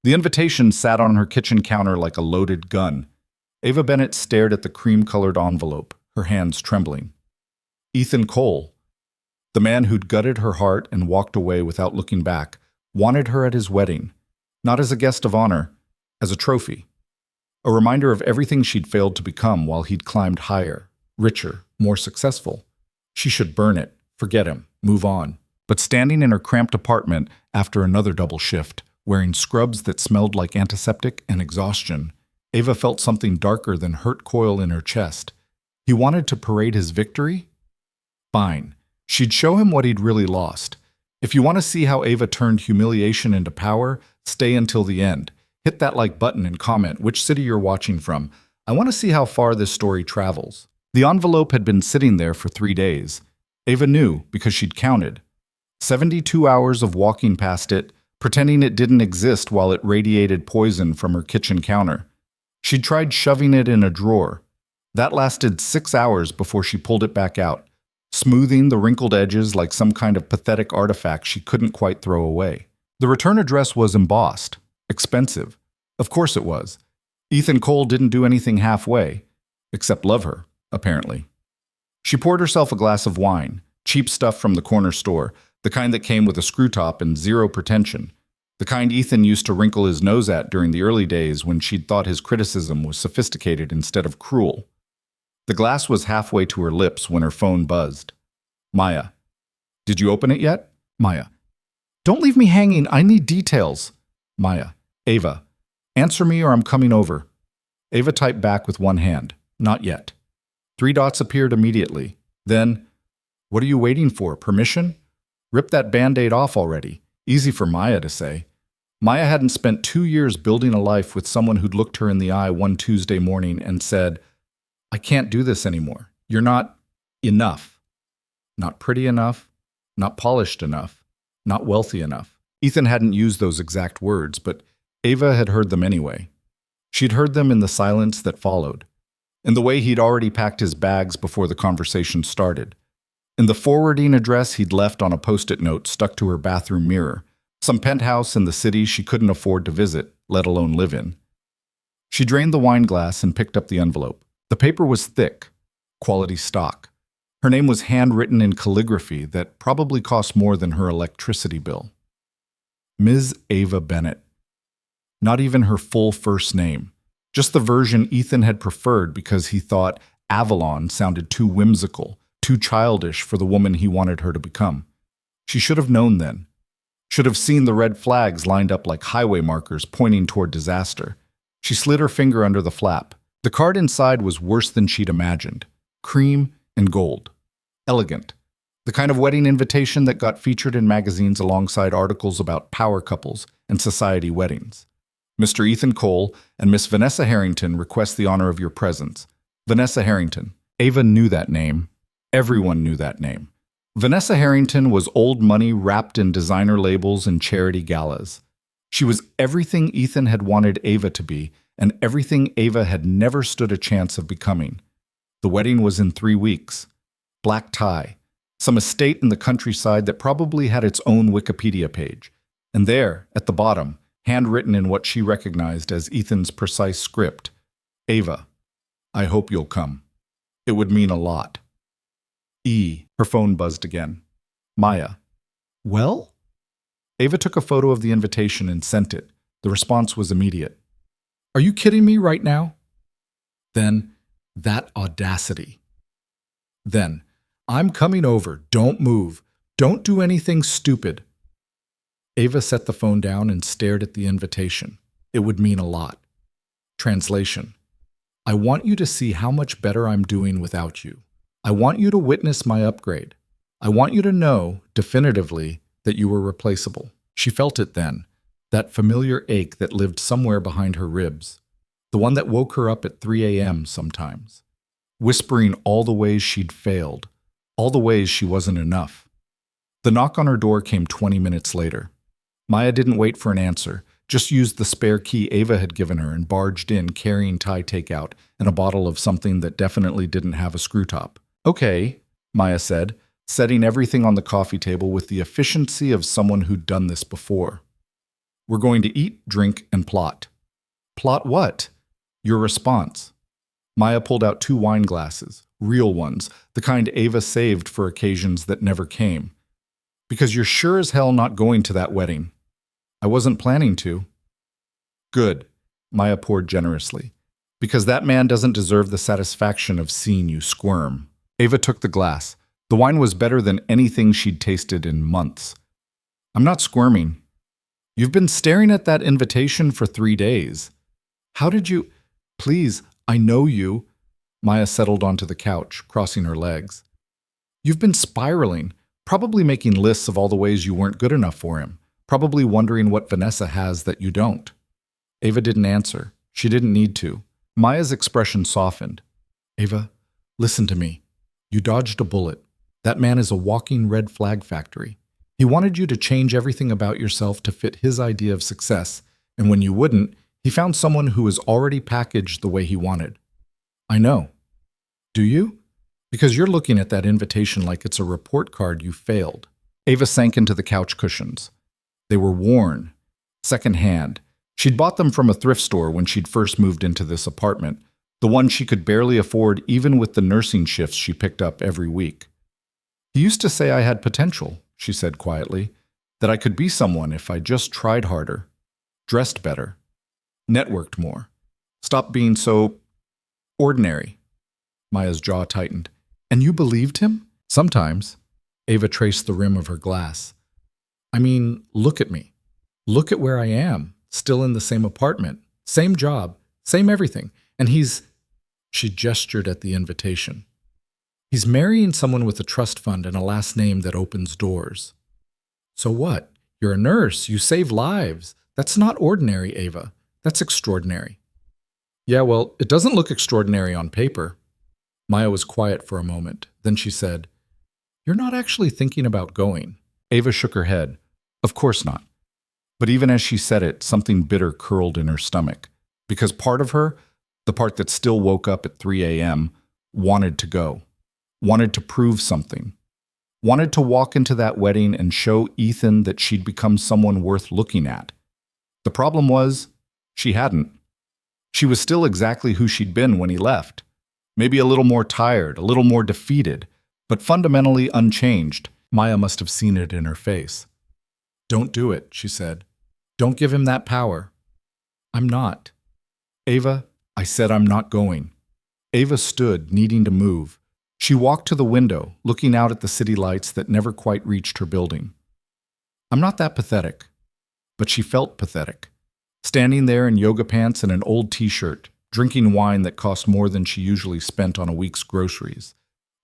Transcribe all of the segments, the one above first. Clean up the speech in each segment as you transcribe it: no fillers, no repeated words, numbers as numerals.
The invitation sat on her kitchen counter like a loaded gun. Ava Bennett stared at the cream-colored envelope, her hands trembling. Ethan Cole, the man who'd gutted her heart and walked away without looking back, wanted her at his wedding, not as a guest of honor, as a trophy. A reminder of everything she'd failed to become while he'd climbed higher, richer, more successful. She should burn it, forget him, move on. But standing in her cramped apartment after another double shift, wearing scrubs that smelled like antiseptic and exhaustion, Ava felt something darker than hurt coil in her chest. He wanted to parade his victory? Fine. She'd show him what he'd really lost. If you want to see how Ava turned humiliation into power, stay until the end. Hit that like button and comment which city you're watching from. I want to see how far this story travels. The envelope had been sitting there for 3 days. Ava knew because she'd counted. 72 hours of walking past it, pretending it didn't exist while it radiated poison from her kitchen counter. She'd tried shoving it in a drawer. That lasted 6 hours before she pulled it back out, smoothing the wrinkled edges like some kind of pathetic artifact she couldn't quite throw away. The return address was embossed. Expensive. Of course it was. Ethan Cole didn't do anything halfway, except love her, apparently. She poured herself a glass of wine, cheap stuff from the corner store, the kind that came with a screw top and zero pretension, the kind Ethan used to wrinkle his nose at during the early days when she'd thought his criticism was sophisticated instead of cruel. The glass was halfway to her lips when her phone buzzed. Maya. Did you open it yet? Maya. Don't leave me hanging, I need details. Maya. Ava. Answer me or I'm coming over. Ava typed back with one hand. Not yet. 3 dots appeared immediately. Then, what are you waiting for, permission? Rip that Band-Aid off already. Easy for Maya to say. Maya hadn't spent 2 years building a life with someone who'd looked her in the eye one Tuesday morning and said, I can't do this anymore. You're not enough. Not pretty enough, not polished enough, not wealthy enough. Ethan hadn't used those exact words, but Ava had heard them anyway. She'd heard them in the silence that followed, in the way he'd already packed his bags before the conversation started, in the forwarding address he'd left on a post-it note stuck to her bathroom mirror, some penthouse in the city she couldn't afford to visit, let alone live in. She drained the wine glass and picked up the envelope. The paper was thick, quality stock. Her name was handwritten in calligraphy that probably cost more than her electricity bill. Ms. Ava Bennett. Not even her full first name, just the version Ethan had preferred because he thought Avalon sounded too whimsical, too childish for the woman he wanted her to become. She should have known then. Should have seen the red flags lined up like highway markers pointing toward disaster. She slid her finger under the flap. The card inside was worse than she'd imagined. Cream and gold. Elegant. The kind of wedding invitation that got featured in magazines alongside articles about power couples and society weddings. Mr. Ethan Cole and Miss Vanessa Harrington request the honor of your presence. Vanessa Harrington. Ava knew that name. Everyone knew that name. Vanessa Harrington was old money wrapped in designer labels and charity galas. She was everything Ethan had wanted Ava to be, and everything Ava had never stood a chance of becoming. The wedding was in 3 weeks. Black tie. Some estate in the countryside that probably had its own Wikipedia page. And there, at the bottom, handwritten in what she recognized as Ethan's precise script, Ava, I hope you'll come. It would mean a lot. Her phone buzzed again. Maya. Well? Ava took a photo of the invitation and sent it. The response was immediate. Are you kidding me right now? Then, that audacity. Then, I'm coming over. Don't move. Don't do anything stupid. Ava set the phone down and stared at the invitation. It would mean a lot. Translation. I want you to see how much better I'm doing without you. I want you to witness my upgrade. I want you to know, definitively, that you were replaceable. She felt it then, that familiar ache that lived somewhere behind her ribs, the one that woke her up at 3 a.m. sometimes, whispering all the ways she'd failed, all the ways she wasn't enough. The knock on her door came 20 minutes later. Maya didn't wait for an answer, just used the spare key Ava had given her and barged in carrying Thai takeout and a bottle of something that definitely didn't have a screw top. Okay, Maya said, setting everything on the coffee table with the efficiency of someone who'd done this before. We're going to eat, drink, and plot. Plot what? Your response. Maya pulled out 2 wine glasses, real ones, the kind Ava saved for occasions that never came. Because you're sure as hell not going to that wedding. I wasn't planning to. Good, Maya poured generously. Because that man doesn't deserve the satisfaction of seeing you squirm. Ava took the glass. The wine was better than anything she'd tasted in months. I'm not squirming. You've been staring at that invitation for 3 days. How did you… Please, I know you. Maya settled onto the couch, crossing her legs. You've been spiraling, probably making lists of all the ways you weren't good enough for him, probably wondering what Vanessa has that you don't. Ava didn't answer. She didn't need to. Maya's expression softened. Ava, listen to me. You dodged a bullet. That man is a walking red flag factory. He wanted you to change everything about yourself to fit his idea of success, and when you wouldn't, he found someone who was already packaged the way he wanted. I know. Do you? Because you're looking at that invitation like it's a report card you failed. Ava sank into the couch cushions. They were worn, secondhand. She'd bought them from a thrift store when she'd first moved into this apartment, the one she could barely afford even with the nursing shifts she picked up every week. He used to say I had potential, she said quietly, that I could be someone if I just tried harder, dressed better, networked more, stopped being so ordinary. Maya's jaw tightened. And you believed him? Sometimes. Ava traced the rim of her glass. I mean, look at me. Look at where I am, still in the same apartment, same job, same everything. And he's… She gestured at the invitation. He's marrying someone with a trust fund and a last name that opens doors. So what? You're a nurse. You save lives. That's not ordinary, Ava. That's extraordinary. Yeah, well, it doesn't look extraordinary on paper. Maya was quiet for a moment. Then she said, You're not actually thinking about going. Ava shook her head. Of course not. But even as she said it, something bitter curled in her stomach. Because part of her, the part that still woke up at 3 a.m., wanted to go. Wanted to prove something. Wanted to walk into that wedding and show Ethan that she'd become someone worth looking at. The problem was, she hadn't. She was still exactly who she'd been when he left. Maybe a little more tired, a little more defeated, but fundamentally unchanged. Maya must have seen it in her face. Don't do it, she said. Don't give him that power. I'm not. Ava, I said I'm not going. Ava stood, needing to move. She walked to the window, looking out at the city lights that never quite reached her building. I'm not that pathetic. But she felt pathetic. Standing there in yoga pants and an old t-shirt, drinking wine that cost more than she usually spent on a week's groceries.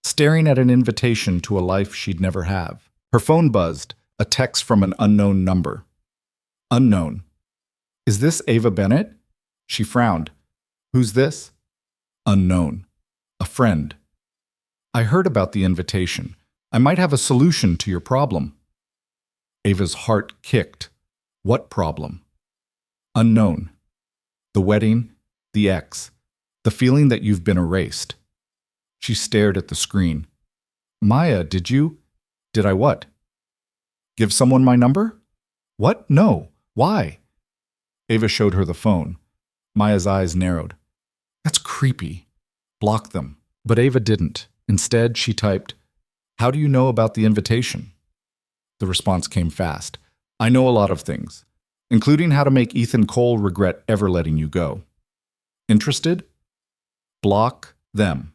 Staring at an invitation to a life she'd never have. Her phone buzzed, a text from an unknown number. Unknown. Is this Ava Bennett? She frowned. Who's this? Unknown. A friend. I heard about the invitation. I might have a solution to your problem. Ava's heart kicked. What problem? Unknown. The wedding, the ex, the feeling that you've been erased. She stared at the screen. Maya, did I what? Give someone my number? What? No. Why? Ava showed her the phone. Maya's eyes narrowed. That's creepy. Block them. But Ava didn't. Instead, she typed, How do you know about the invitation? The response came fast. I know a lot of things, including how to make Ethan Cole regret ever letting you go. Interested? Block them.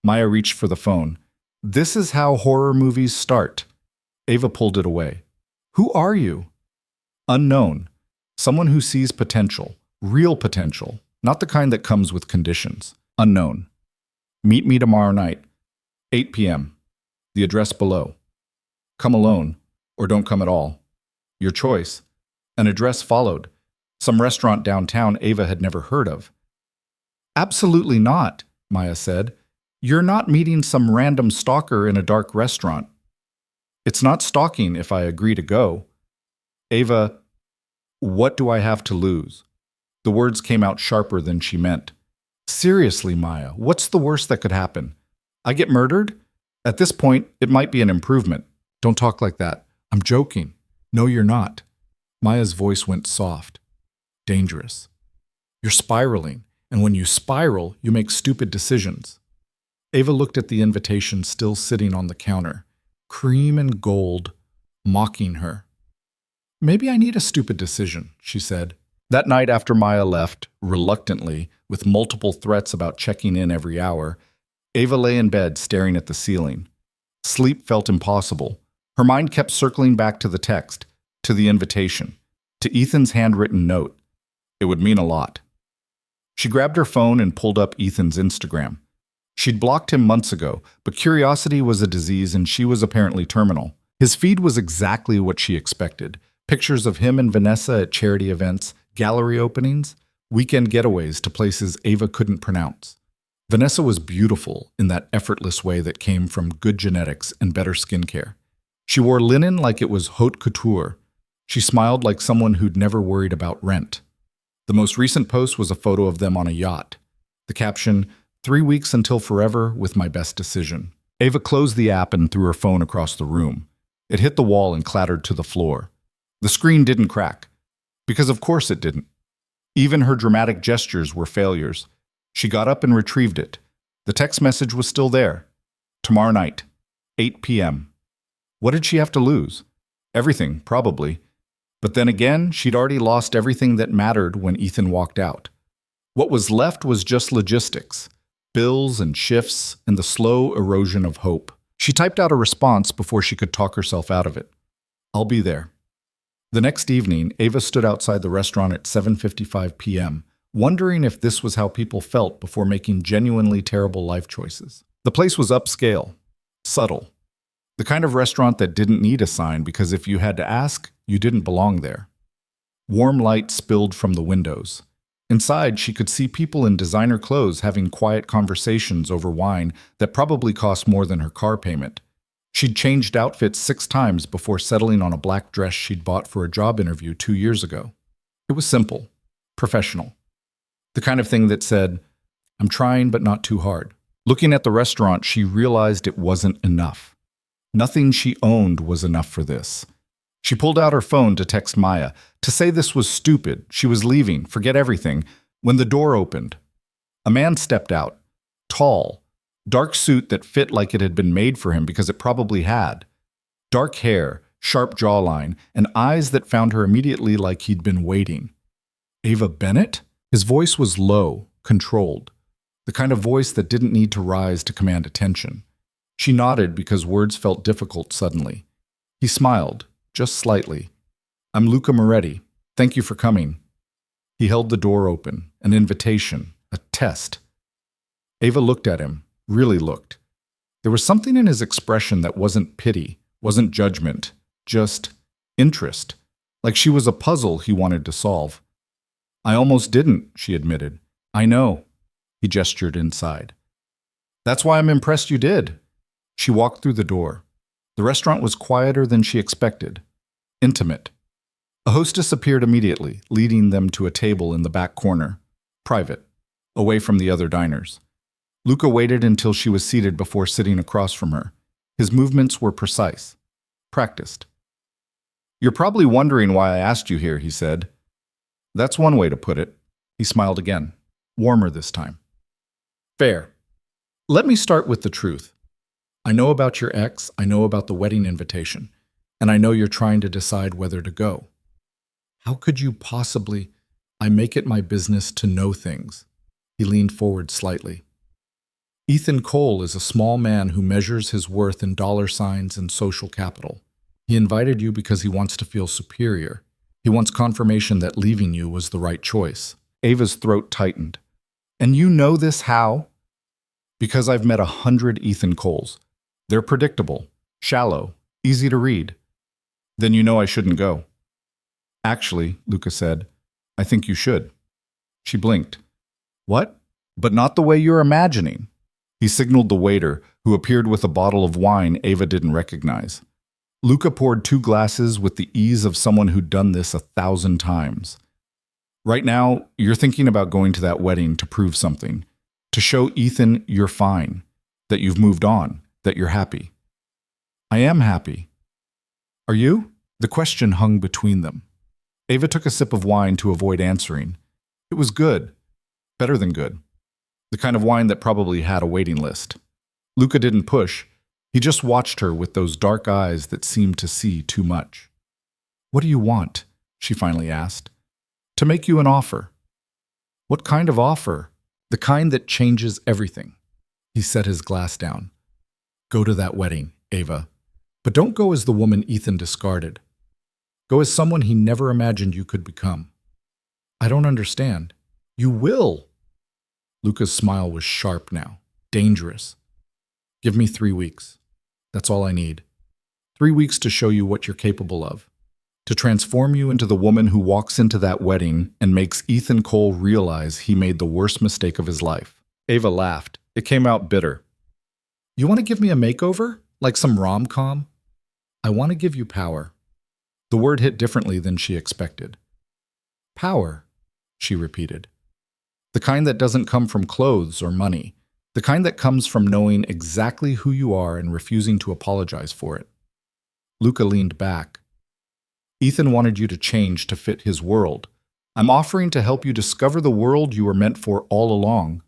Maya reached for the phone. This is how horror movies start. Ava pulled it away. Who are you? Unknown. Someone who sees potential, real potential, not the kind that comes with conditions. Unknown. Meet me tomorrow night, 8 p.m. The address below. Come alone, or don't come at all. Your choice. An address followed. Some restaurant downtown Ava had never heard of. Absolutely not, Maya said. You're not meeting some random stalker in a dark restaurant. It's not stalking if I agree to go. Ava, what do I have to lose? The words came out sharper than she meant. Seriously, Maya, what's the worst that could happen? I get murdered? At this point, it might be an improvement. Don't talk like that. I'm joking. No, you're not. Maya's voice went soft. Dangerous. You're spiraling, and when you spiral, you make stupid decisions. Ava looked at the invitation still sitting on the counter, cream and gold, mocking her. Maybe I need a stupid decision, she said. That night after Maya left, reluctantly, with multiple threats about checking in every hour, Ava lay in bed staring at the ceiling. Sleep felt impossible. Her mind kept circling back to the text, to the invitation, to Ethan's handwritten note. It would mean a lot. She grabbed her phone and pulled up Ethan's Instagram. She'd blocked him months ago, but curiosity was a disease and she was apparently terminal. His feed was exactly what she expected. Pictures of him and Vanessa at charity events, gallery openings, weekend getaways to places Ava couldn't pronounce. Vanessa was beautiful in that effortless way that came from good genetics and better skincare. She wore linen like it was haute couture. She smiled like someone who'd never worried about rent. The most recent post was a photo of them on a yacht. The caption, 3 weeks until forever with my best decision. Ava closed the app and threw her phone across the room. It hit the wall and clattered to the floor. The screen didn't crack. Because of course it didn't. Even her dramatic gestures were failures. She got up and retrieved it. The text message was still there. Tomorrow night, 8 p.m. What did she have to lose? Everything, probably. But then again, she'd already lost everything that mattered when Ethan walked out. What was left was just logistics, bills and shifts, and the slow erosion of hope. She typed out a response before she could talk herself out of it. I'll be there. The next evening, Ava stood outside the restaurant at 7:55 p.m., wondering if this was how people felt before making genuinely terrible life choices. The place was upscale, subtle. The kind of restaurant that didn't need a sign because if you had to ask, you didn't belong there. Warm light spilled from the windows. Inside, she could see people in designer clothes having quiet conversations over wine that probably cost more than her car payment. She'd changed outfits 6 times before settling on a black dress she'd bought for a job interview 2 years ago. It was simple, professional. The kind of thing that said, I'm trying but not too hard. Looking at the restaurant, she realized it wasn't enough. Nothing she owned was enough for this. She pulled out her phone to text Maya, to say this was stupid, she was leaving, forget everything, when the door opened. A man stepped out, tall, dark suit that fit like it had been made for him because it probably had. Dark hair, sharp jawline, and eyes that found her immediately like he'd been waiting. Ava Bennett? His voice was low, controlled, the kind of voice that didn't need to rise to command attention. She nodded because words felt difficult suddenly. He smiled, just slightly. I'm Luca Moretti. Thank you for coming. He held the door open, an invitation, a test. Ava looked at him, really looked. There was something in his expression that wasn't pity, wasn't judgment, just interest, like she was a puzzle he wanted to solve. I almost didn't, she admitted. I know. He gestured inside. That's why I'm impressed you did. She walked through the door. The restaurant was quieter than she expected. Intimate. A hostess appeared immediately, leading them to a table in the back corner. Private. Away from the other diners. Luca waited until she was seated before sitting across from her. His movements were precise. Practiced. You're probably wondering why I asked you here, he said. That's one way to put it. He smiled again, warmer this time. Fair. Let me start with the truth. I know about your ex, I know about the wedding invitation, and I know you're trying to decide whether to go. How could you possibly? I make it my business to know things. He leaned forward slightly. Ethan Cole is a small man who measures his worth in dollar signs and social capital. He invited you because he wants to feel superior. He wants confirmation that leaving you was the right choice. Ava's throat tightened. And you know this how? Because I've met 100 Ethan Coles. They're predictable, shallow, easy to read. Then you know I shouldn't go. Actually, Luca said, I think you should. She blinked. What? But not the way you're imagining. He signaled the waiter, who appeared with a bottle of wine Ava didn't recognize. Luca poured 2 glasses with the ease of someone who'd done this 1,000 times. Right now, you're thinking about going to that wedding to prove something, to show Ethan you're fine, that you've moved on, that you're happy. I am happy. Are you? The question hung between them. Ava took a sip of wine to avoid answering. It was good. Better than good. The kind of wine that probably had a waiting list. Luca didn't push. He just watched her with those dark eyes that seemed to see too much. "What do you want?" she finally asked. "To make you an offer." "What kind of offer?" "The kind that changes everything." He set his glass down. "Go to that wedding, Ava. But don't go as the woman Ethan discarded. Go as someone he never imagined you could become." "I don't understand." "You will." Luca's smile was sharp now, dangerous. "Give me 3 weeks. That's all I need. 3 weeks to show you what you're capable of. To transform you into the woman who walks into that wedding and makes Ethan Cole realize he made the worst mistake of his life." Ava laughed. It came out bitter. "You want to give me a makeover? Like some rom-com?" "I want to give you power." The word hit differently than she expected. "Power," she repeated. "The kind that doesn't come from clothes or money. The kind that comes from knowing exactly who you are and refusing to apologize for it." Luca leaned back. "Ethan wanted you to change to fit his world. I'm offering to help you discover the world you were meant for all along.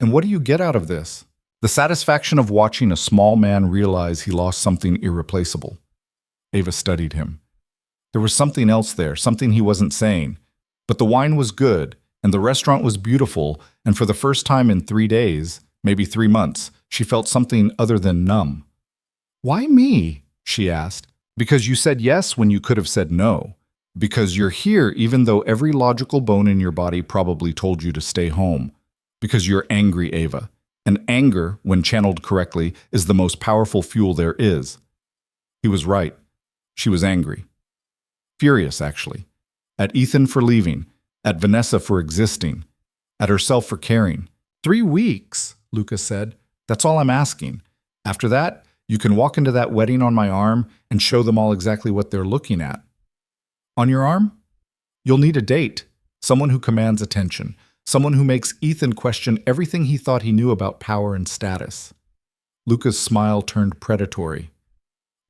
And what do you get out of this?" "The satisfaction of watching a small man realize he lost something irreplaceable." Ava studied him. There was something else there, something he wasn't saying. But the wine was good, and the restaurant was beautiful, and for the first time in 3 days, maybe 3 months, she felt something other than numb. "Why me?" she asked. "Because you said yes when you could have said no. Because you're here even though every logical bone in your body probably told you to stay home. Because you're angry, Ava. And anger, when channeled correctly, is the most powerful fuel there is." He was right. She was angry. Furious, actually. At Ethan for leaving. At Vanessa for existing. At herself for caring. 3 weeks, Luca said. "That's all I'm asking. After that, you can walk into that wedding on my arm and show them all exactly what they're looking at." "On your arm?" "You'll need a date. Someone who commands attention. Someone who makes Ethan question everything he thought he knew about power and status." Luca's smile turned predatory.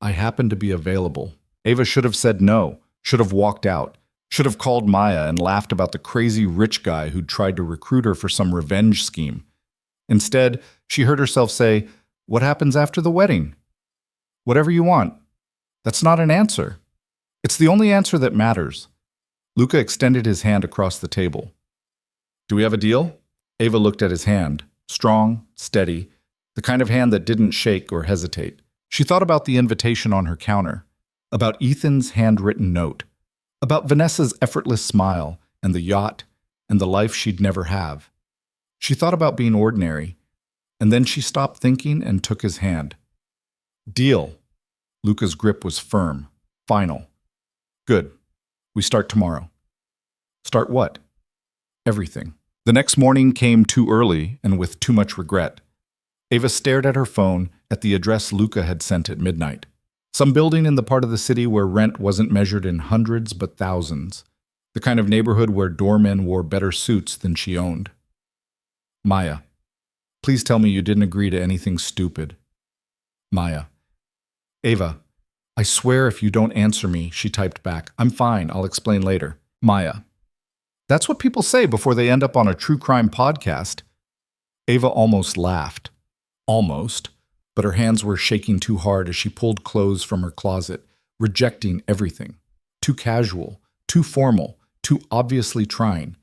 "I happen to be available." Ava should have said no, should have walked out, should have called Maya and laughed about the crazy rich guy who'd tried to recruit her for some revenge scheme. Instead, she heard herself say, "What happens after the wedding?" "Whatever you want." That's not an answer. It's the only answer that matters. Luca extended his hand across the table. "Do we have a deal?" Ava looked at his hand, strong, steady, the kind of hand that didn't shake or hesitate. She thought about the invitation on her counter, about Ethan's handwritten note, about Vanessa's effortless smile and the yacht and the life she'd never have. She thought about being ordinary, and then she stopped thinking and took his hand. "Deal." Luca's grip was firm, final. "Good. We start tomorrow." "Start what?" "Everything." The next morning came too early and with too much regret. Ava stared at her phone at the address Luca had sent at midnight. Some building in the part of the city where rent wasn't measured in hundreds but thousands. The kind of neighborhood where doormen wore better suits than she owned. "Maya, please tell me you didn't agree to anything stupid." Maya. "Ava, I swear if you don't answer me," she typed back. "I'm fine, I'll explain later." Maya. "That's what people say before they end up on a true crime podcast." Ava almost laughed. Almost. But her hands were shaking too hard as she pulled clothes from her closet, rejecting everything. Too casual, too formal, too obviously trying.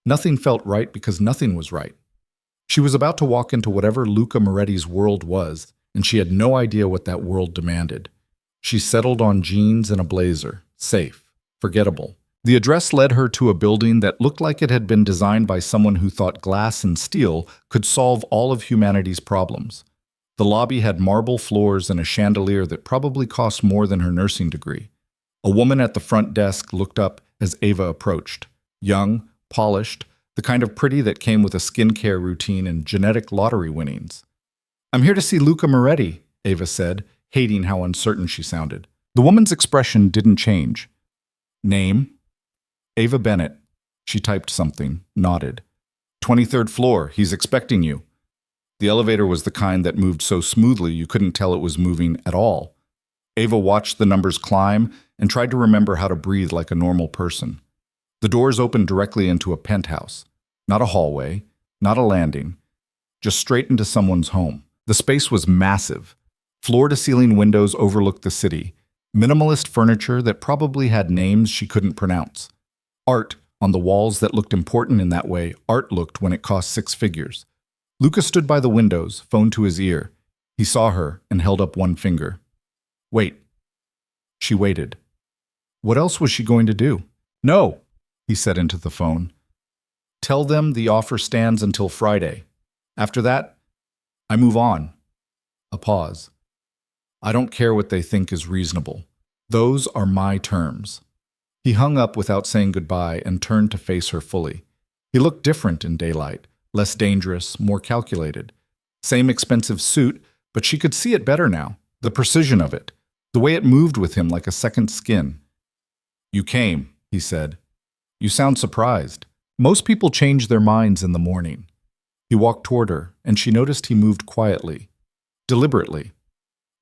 Nothing felt right because nothing was right. She was about to walk into whatever Luca Moretti's world was, and she had no idea what that world demanded. She settled on jeans and a blazer, safe, forgettable. The address led her to a building that looked like it had been designed by someone who thought glass and steel could solve all of humanity's problems. The lobby had marble floors and a chandelier that probably cost more than her nursing degree. A woman at the front desk looked up as Ava approached. Young, polished, the kind of pretty that came with a skincare routine and genetic lottery winnings. "I'm here to see Luca Moretti," Ava said, hating how uncertain she sounded. The woman's expression didn't change. "Name?" "Ava Bennett." She typed something, nodded. 23rd floor, he's expecting you." The elevator was the kind that moved so smoothly you couldn't tell it was moving at all. Ava watched the numbers climb, and tried to remember how to breathe like a normal person. The doors opened directly into a penthouse. Not a hallway, not a landing, just straight into someone's home. The space was massive. Floor-to-ceiling windows overlooked the city. Minimalist furniture that probably had names she couldn't pronounce. Art on the walls that looked important in that way art looked when it cost 6 figures. Luca stood by the windows, phone to his ear. He saw her and held up one finger. Wait. She waited. What else was she going to do? No, he said into the phone. Tell them the offer stands until Friday. After that, I move on. A pause. I don't care what they think is reasonable. Those are my terms. He hung up without saying goodbye and turned to face her fully. He looked different in daylight, less dangerous, more calculated. Same expensive suit, but she could see it better now, the precision of it, the way it moved with him like a second skin. You came, he said. You sound surprised. Most people change their minds in the morning. He walked toward her, and she noticed he moved quietly, deliberately,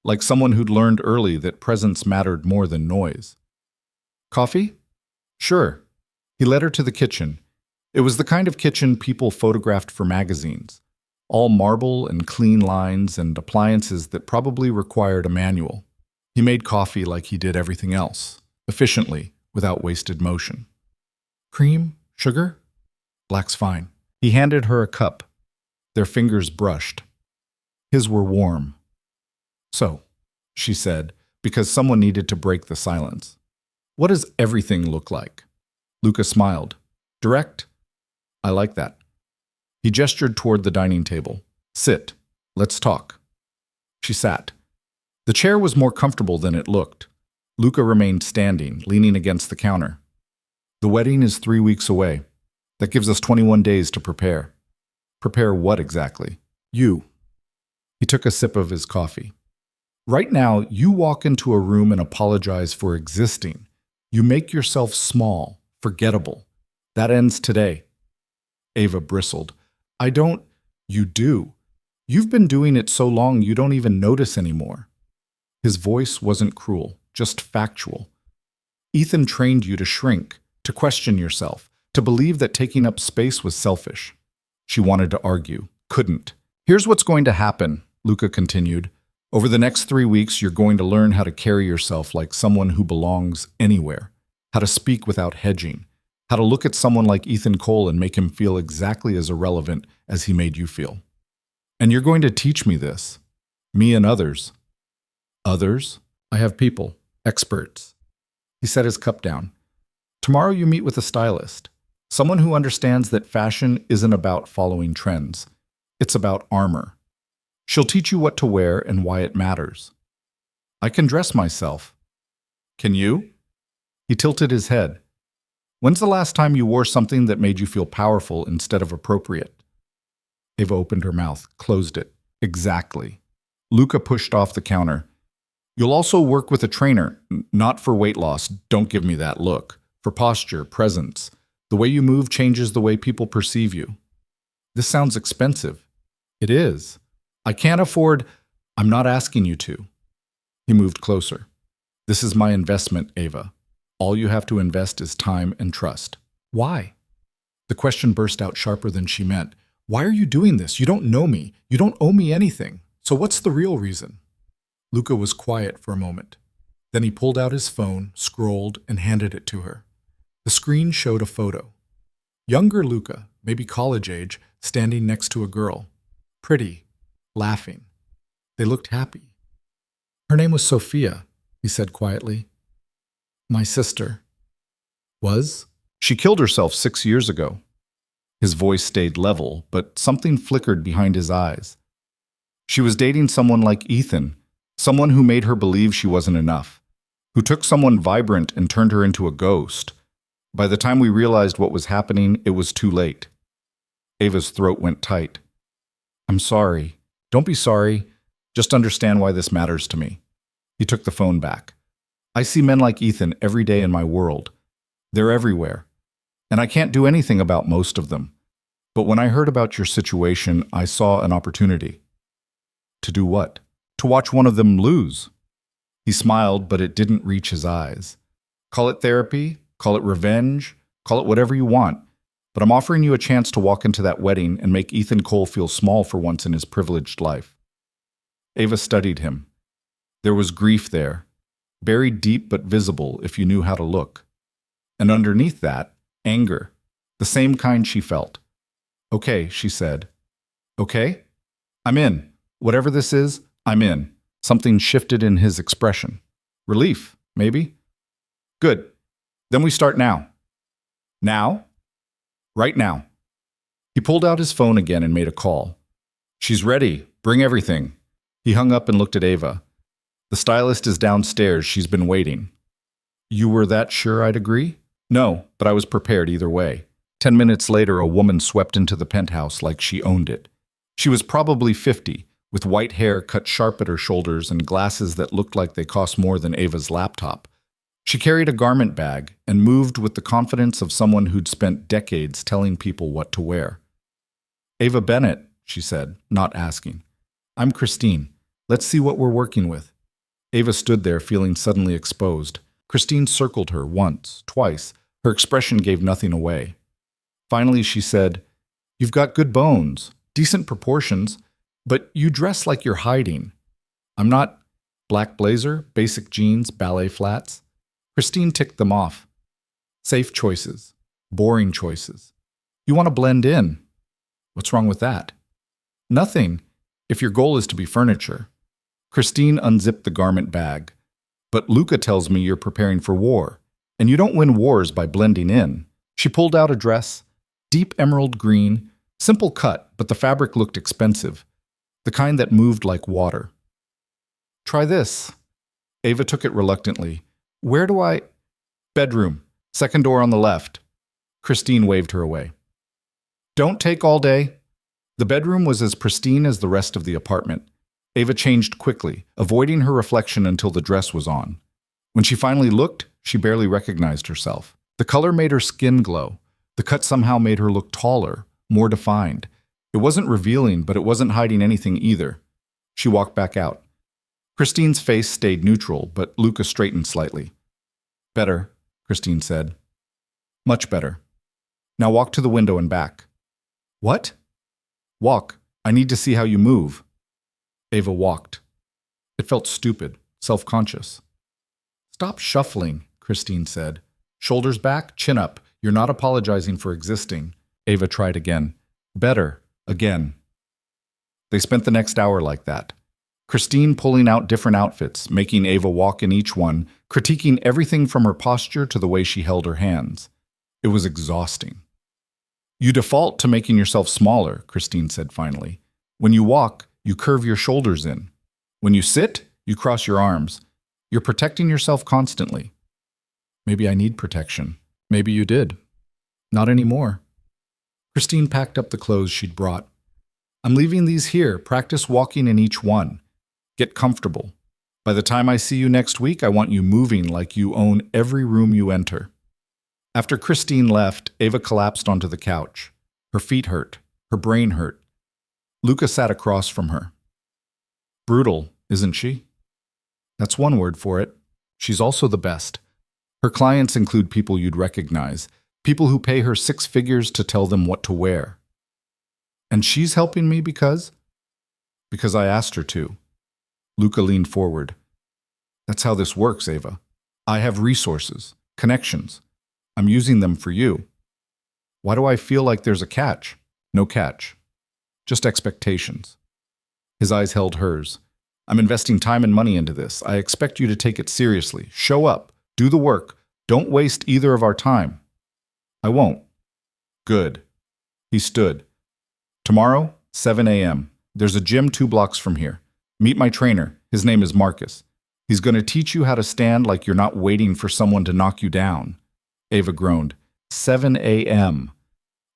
like someone who'd learned early that presence mattered more than noise. Coffee? Sure. He led her to the kitchen. It was the kind of kitchen people photographed for magazines. All marble and clean lines and appliances that probably required a manual. He made coffee like he did everything else, efficiently, without wasted motion. Cream? Sugar? Black's fine. He handed her a cup. Their fingers brushed. His were warm. So, she said, because someone needed to break the silence. What does everything look like? Luca smiled. Direct? I like that. He gestured toward the dining table. Sit. Let's talk. She sat. The chair was more comfortable than it looked. Luca remained standing, leaning against the counter. The wedding is 3 weeks away. That gives us 21 days to prepare. Prepare what exactly? You. He took a sip of his coffee. Right now, you walk into a room and apologize for existing. You make yourself small, forgettable. That ends today. Ava bristled. I don't. You do. You've been doing it so long you don't even notice anymore. His voice wasn't cruel, just factual. Ethan trained you to shrink, to question yourself, to believe that taking up space was selfish. She wanted to argue, couldn't. Here's what's going to happen, Luca continued. Over the next 3 weeks, you're going to learn how to carry yourself like someone who belongs anywhere, how to speak without hedging, how to look at someone like Ethan Cole and make him feel exactly as irrelevant as he made you feel. And you're going to teach me this, me and others. Others? I have people, experts. He set his cup down. Tomorrow you meet with a stylist, someone who understands that fashion isn't about following trends. It's about armor. She'll teach you what to wear and why it matters. I can dress myself. Can you? He tilted his head. When's the last time you wore something that made you feel powerful instead of appropriate? Ava opened her mouth, closed it. Exactly. Luca pushed off the counter. You'll also work with a trainer, not for weight loss, don't give me that look, for posture, presence. The way you move changes the way people perceive you. This sounds expensive. It is. I can't afford. I'm not asking you to. He moved closer. This is my investment, Ava. All you have to invest is time and trust. Why? The question burst out sharper than she meant. Why are you doing this? You don't know me. You don't owe me anything. So what's the real reason? Luca was quiet for a moment. Then he pulled out his phone, scrolled, and handed it to her. The screen showed a photo. Younger Luca, maybe college age, standing next to a girl. Pretty, laughing. They looked happy. Her name was Sophia, he said quietly. My sister. Was? She killed herself 6 years ago. His voice stayed level, but something flickered behind his eyes. She was dating someone like Ethan, someone who made her believe she wasn't enough, who took someone vibrant and turned her into a ghost. By the time we realized what was happening, it was too late. Ava's throat went tight. I'm sorry. Don't be sorry. Just understand why this matters to me. He took the phone back. I see men like Ethan every day in my world. They're everywhere. And I can't do anything about most of them. But when I heard about your situation, I saw an opportunity. To do what? To watch one of them lose. He smiled, but it didn't reach his eyes. Call it therapy, call it revenge, call it whatever you want. But I'm offering you a chance to walk into that wedding and make Ethan Cole feel small for once in his privileged life. Ava studied him. There was grief there, buried deep but visible if you knew how to look. And underneath that, anger, the same kind she felt. Okay, she said. Okay? I'm in. Whatever this is, I'm in. Something shifted in his expression. Relief, maybe? Good. Then we start now. Now? Right now. He pulled out his phone again and made a call. She's ready. Bring everything. He hung up and looked at Ava. The stylist is downstairs. She's been waiting. You were that sure I'd agree? No, but I was prepared either way. 10 minutes later, a woman swept into the penthouse like she owned it. She was probably 50, with white hair cut sharp at her shoulders and glasses that looked like they cost more than Ava's laptop. She carried a garment bag and moved with the confidence of someone who'd spent decades telling people what to wear. Ava Bennett, she said, not asking. I'm Christine. Let's see what we're working with. Ava stood there feeling suddenly exposed. Christine circled her once, twice. Her expression gave nothing away. Finally, she said, You've got good bones, decent proportions, but you dress like you're hiding. I'm not. Black blazer, basic jeans, ballet flats. Christine ticked them off. Safe choices. Boring choices. You want to blend in. What's wrong with that? Nothing, if your goal is to be furniture. Christine unzipped the garment bag. But Luca tells me you're preparing for war, and you don't win wars by blending in. She pulled out a dress, deep emerald green, simple cut, but the fabric looked expensive, the kind that moved like water. Try this. Ava took it reluctantly. Where do I? Bedroom, second door on the left. Christine waved her away. Don't take all day. The bedroom was as pristine as the rest of the apartment. Ava changed quickly, avoiding her reflection until the dress was on. When she finally looked, she barely recognized herself. The color made her skin glow. The cut somehow made her look taller, more defined. It wasn't revealing, but it wasn't hiding anything either. She walked back out. Christine's face stayed neutral, but Luca straightened slightly. Better, Christine said. Much better. Now walk to the window and back. What? Walk. I need to see how you move. Ava walked. It felt stupid, self-conscious. Stop shuffling, Christine said. Shoulders back, chin up. You're not apologizing for existing. Ava tried again. Better. Again. They spent the next hour like that. Christine pulling out different outfits, making Ava walk in each one, critiquing everything from her posture to the way she held her hands. It was exhausting. You default to making yourself smaller, Christine said finally. When you walk, you curve your shoulders in. When you sit, you cross your arms. You're protecting yourself constantly. Maybe I need protection. Maybe you did. Not anymore. Christine packed up the clothes she'd brought. I'm leaving these here. Practice walking in each one. Get comfortable. By the time I see you next week, I want you moving like you own every room you enter. After Christine left, Ava collapsed onto the couch. Her feet hurt. Her brain hurt. Luca sat across from her. Brutal, isn't she? That's one word for it. She's also the best. Her clients include people you'd recognize, people who pay her 6 figures to tell them what to wear. And she's helping me because? Because I asked her to. Luca leaned forward. That's how this works, Ava. I have resources, connections. I'm using them for you. Why do I feel like there's a catch? No catch. Just expectations. His eyes held hers. I'm investing time and money into this. I expect you to take it seriously. Show up. Do the work. Don't waste either of our time. I won't. Good. He stood. Tomorrow, 7 a.m. There's a gym 2 blocks from here. Meet my trainer. His name is Marcus. He's going to teach you how to stand like you're not waiting for someone to knock you down. Ava groaned. 7 a.m.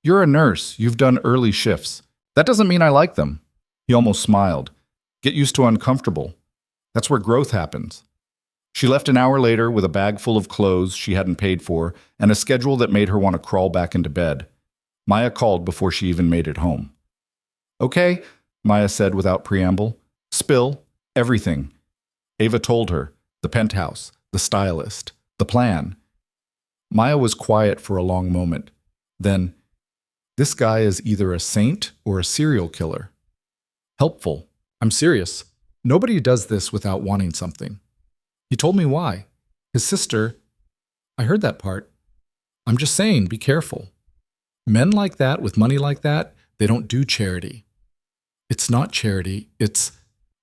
You're a nurse. You've done early shifts. That doesn't mean I like them. He almost smiled. Get used to uncomfortable. That's where growth happens. She left an hour later with a bag full of clothes she hadn't paid for and a schedule that made her want to crawl back into bed. Maya called before she even made it home. Okay, Maya said without preamble. Spill everything. Ava told her, the penthouse, the stylist, the plan. Maya was quiet for a long moment. Then, this guy is either a saint or a serial killer. Helpful. I'm serious. Nobody does this without wanting something. He told me why. His sister. I heard that part. I'm just saying, be careful. Men like that, with money like that, they don't do charity. It's not charity, it's...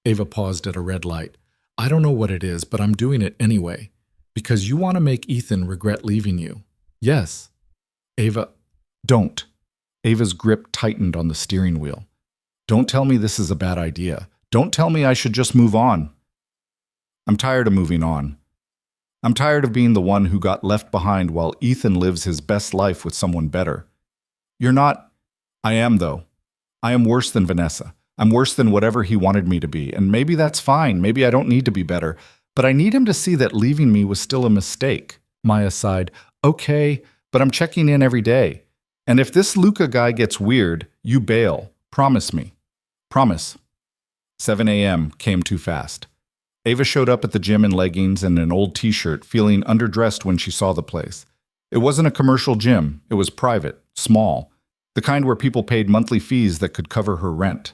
Ava paused at a red light. I don't know what it is, but I'm doing it anyway. Because you want to make Ethan regret leaving you. Yes. Ava, don't. Ava's grip tightened on the steering wheel. Don't tell me this is a bad idea. Don't tell me I should just move on. I'm tired of moving on. I'm tired of being the one who got left behind while Ethan lives his best life with someone better. You're not... I am, though. I am worse than Vanessa. I'm worse than whatever he wanted me to be, and maybe that's fine. Maybe I don't need to be better. But I need him to see that leaving me was still a mistake. Maya sighed. Okay, but I'm checking in every day. And if this Luca guy gets weird, you bail. Promise me. Promise. 7 a.m. came too fast. Ava showed up at the gym in leggings and an old t-shirt, feeling underdressed when she saw the place. It wasn't a commercial gym. It was private, small, the kind where people paid monthly fees that could cover her rent.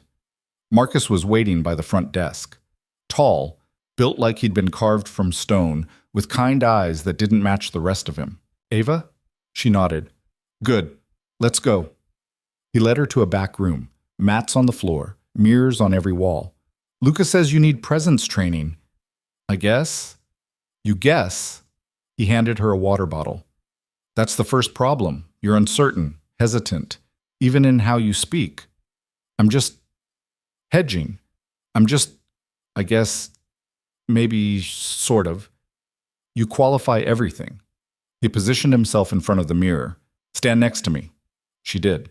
Marcus was waiting by the front desk. Tall, built like he'd been carved from stone, with kind eyes that didn't match the rest of him. Ava? She nodded. Good. Let's go. He led her to a back room, mats on the floor, mirrors on every wall. Luca says you need presence training. I guess. You guess? He handed her a water bottle. That's the first problem. You're uncertain, hesitant, even in how you speak. I'm just hedging. I guess, maybe sort of. You qualify everything. He positioned himself in front of the mirror. Stand next to me. She did.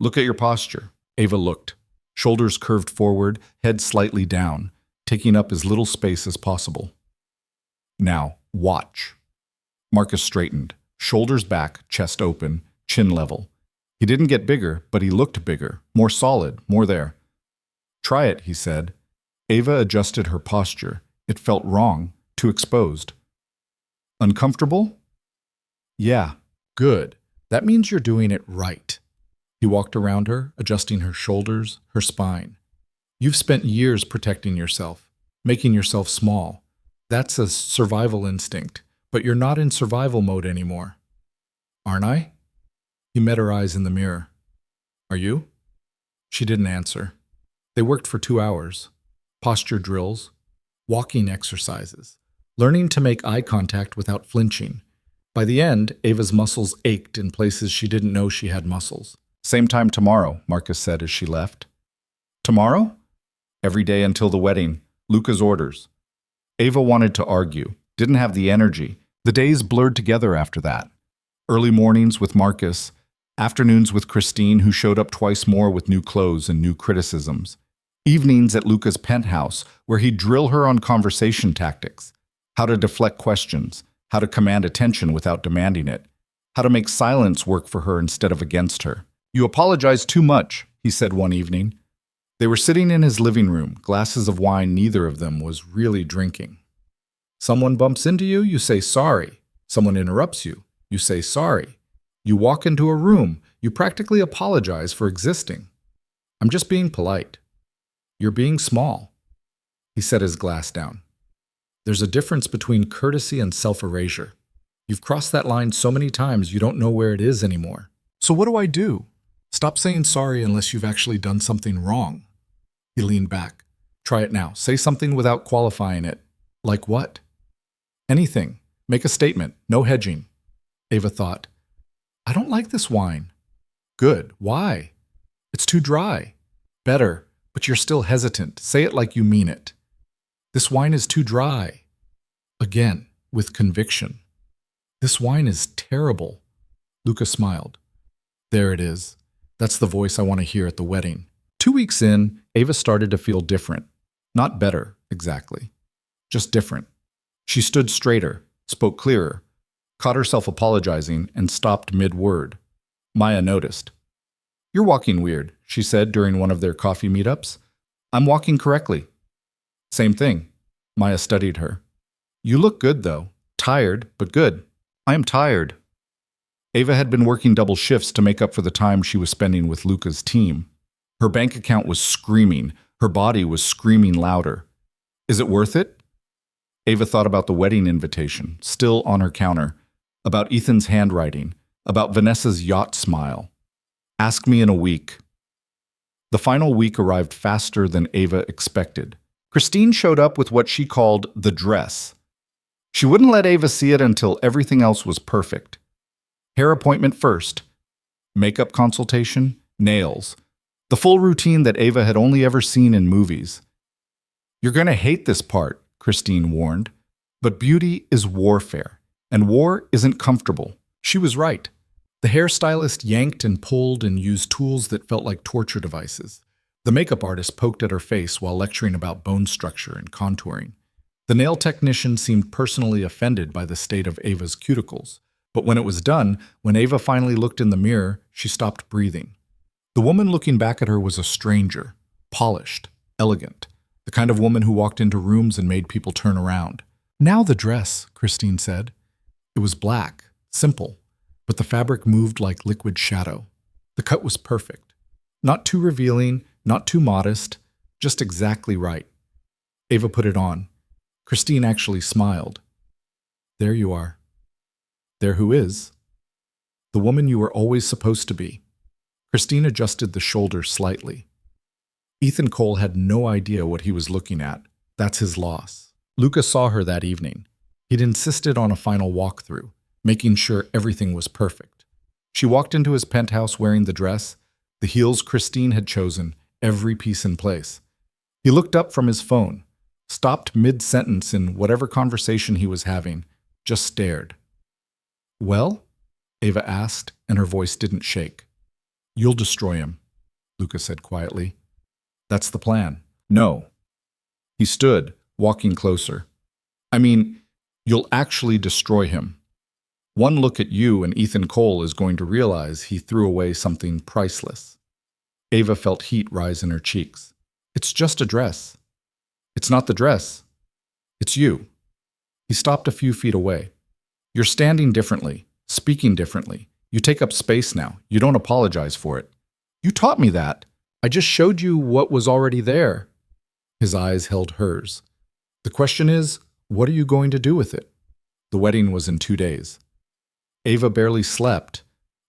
Look at your posture. Ava looked. Shoulders curved forward, head slightly down, taking up as little space as possible. Now, watch. Marcus straightened, shoulders back, chest open, chin level. He didn't get bigger, but he looked bigger, more solid, more there. Try it, he said. Ava adjusted her posture. It felt wrong, too exposed. Uncomfortable? Yeah, good. That means you're doing it right. He walked around her, adjusting her shoulders, her spine. You've spent years protecting yourself, making yourself small. That's a survival instinct, but you're not in survival mode anymore. Aren't I? He met her eyes in the mirror. Are you? She didn't answer. They worked for 2 hours. Posture drills, walking exercises, learning to make eye contact without flinching. By the end, Ava's muscles ached in places she didn't know she had muscles. Same time tomorrow, Marcus said as she left. Tomorrow? Every day until the wedding. Luca's orders. Ava wanted to argue, didn't have the energy. The days blurred together after that. Early mornings with Marcus, afternoons with Christine, who showed up twice more with new clothes and new criticisms. Evenings at Luca's penthouse, where he'd drill her on conversation tactics, how to deflect questions, how to command attention without demanding it, how to make silence work for her instead of against her. You apologize too much, he said one evening. They were sitting in his living room, glasses of wine neither of them was really drinking. Someone bumps into you, you say sorry. Someone interrupts you, you say sorry. You walk into a room, you practically apologize for existing. I'm just being polite. You're being small. He set his glass down. There's a difference between courtesy and self-erasure. You've crossed that line so many times you don't know where it is anymore. So what do I do? Stop saying sorry unless you've actually done something wrong. He leaned back. Try it now. Say something without qualifying it. Like what? Anything. Make a statement. No hedging. Ava thought. I don't like this wine. Good. Why? It's too dry. Better, but you're still hesitant. Say it like you mean it. This wine is too dry. Again, with conviction. This wine is terrible. Luca smiled. There it is. That's the voice I want to hear at the wedding. 2 weeks in, Ava started to feel different. Not better, exactly. Just different. She stood straighter, spoke clearer, caught herself apologizing, and stopped mid-word. Maya noticed. You're walking weird, she said during one of their coffee meetups. I'm walking correctly. Same thing. Maya studied her. You look good, though. Tired, but good. I am tired. Ava had been working double shifts to make up for the time she was spending with Luca's team. Her bank account was screaming. Her body was screaming louder. Is it worth it? Ava thought about the wedding invitation, still on her counter, about Ethan's handwriting, about Vanessa's yacht smile. Ask me in a week. The final week arrived faster than Ava expected. Christine showed up with what she called the dress. She wouldn't let Ava see it until everything else was perfect. Hair appointment first, makeup consultation, nails, the full routine that Ava had only ever seen in movies. You're going to hate this part, Christine warned, but beauty is warfare, and war isn't comfortable. She was right. The hairstylist yanked and pulled and used tools that felt like torture devices. The makeup artist poked at her face while lecturing about bone structure and contouring. The nail technician seemed personally offended by the state of Ava's cuticles. But when it was done, when Ava finally looked in the mirror, she stopped breathing. The woman looking back at her was a stranger, polished, elegant, the kind of woman who walked into rooms and made people turn around. Now the dress, Christine said. It was black, simple, but the fabric moved like liquid shadow. The cut was perfect. Not too revealing, not too modest, just exactly right. Ava put it on. Christine actually smiled. There you are. There who is. The woman you were always supposed to be. Christine adjusted the shoulders slightly. Ethan Cole had no idea what he was looking at. That's his loss. Luca saw her that evening. He'd insisted on a final walkthrough, making sure everything was perfect. She walked into his penthouse wearing the dress, the heels Christine had chosen, every piece in place. He looked up from his phone, stopped mid-sentence in whatever conversation he was having, just stared. Well? Ava asked, and her voice didn't shake. You'll destroy him, Luca said quietly. That's the plan. No. He stood, walking closer. I mean, you'll actually destroy him. One look at you and Ethan Cole is going to realize he threw away something priceless. Ava felt heat rise in her cheeks. It's just a dress. It's not the dress. It's you. He stopped a few feet away. You're standing differently, speaking differently. You take up space now. You don't apologize for it. You taught me that. I just showed you what was already there. His eyes held hers. The question is, what are you going to do with it? The wedding was in 2 days. Ava barely slept.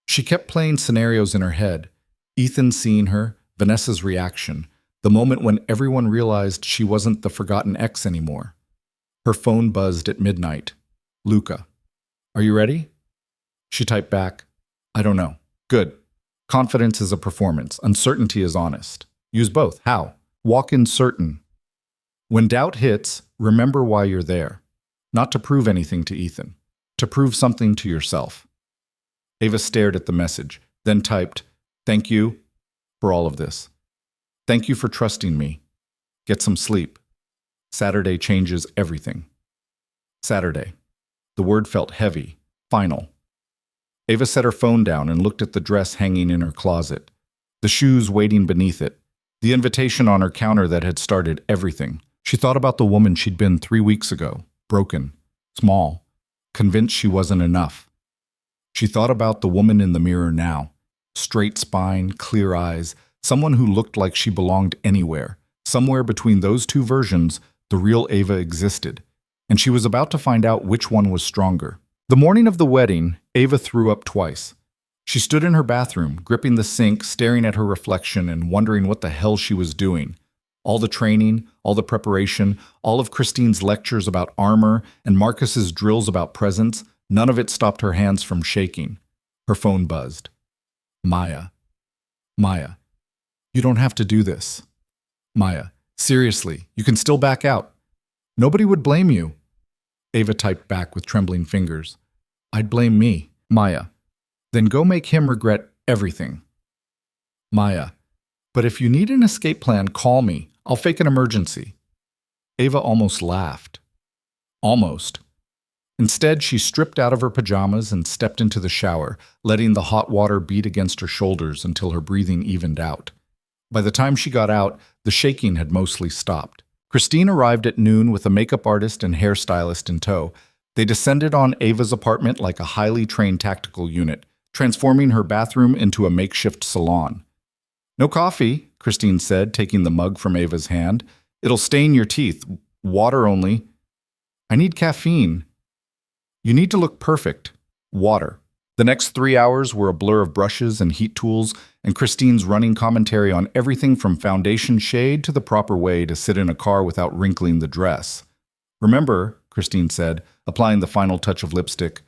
She kept playing scenarios in her head. Ethan seeing her, Vanessa's reaction, the moment when everyone realized she wasn't the forgotten ex anymore. Her phone buzzed at midnight. Luca. Are you ready? She typed back, I don't know. Good. Confidence is a performance. Uncertainty is honest. Use both. How? Walk in certain. When doubt hits, remember why you're there. Not to prove anything to Ethan. To prove something to yourself. Ava stared at the message, then typed, Thank you for all of this. Thank you for trusting me. Get some sleep. Saturday changes everything. Saturday. The word felt heavy, final. Ava set her phone down and looked at the dress hanging in her closet, the shoes waiting beneath it, the invitation on her counter that had started everything. She thought about the woman she'd been 3 weeks ago, broken, small, convinced she wasn't enough. She thought about the woman in the mirror now, straight spine, clear eyes, someone who looked like she belonged anywhere. Somewhere between those two versions, the real Ava existed, and she was about to find out which one was stronger. The morning of the wedding, Ava threw up twice. She stood in her bathroom, gripping the sink, staring at her reflection and wondering what the hell she was doing. All the training, all the preparation, all of Christine's lectures about armor and Marcus's drills about presence, none of it stopped her hands from shaking. Her phone buzzed. Maya. Maya. You don't have to do this. Maya. Seriously, you can still back out. Nobody would blame you. Ava typed back with trembling fingers. I'd blame me. Maya. Then go make him regret everything. Maya. But if you need an escape plan, call me. I'll fake an emergency. Ava almost laughed. Almost. Instead, she stripped out of her pajamas and stepped into the shower, letting the hot water beat against her shoulders until her breathing evened out. By the time she got out, the shaking had mostly stopped. Christine arrived at noon with a makeup artist and hairstylist in tow. They descended on Ava's apartment like a highly trained tactical unit, transforming her bathroom into a makeshift salon. "No coffee," Christine said, taking the mug from Ava's hand. "It'll stain your teeth. Water only." "I need caffeine." "You need to look perfect. Water." The next 3 hours were a blur of brushes and heat tools, and Christine's running commentary on everything from foundation shade to the proper way to sit in a car without wrinkling the dress. "Remember," Christine said, applying the final touch of lipstick,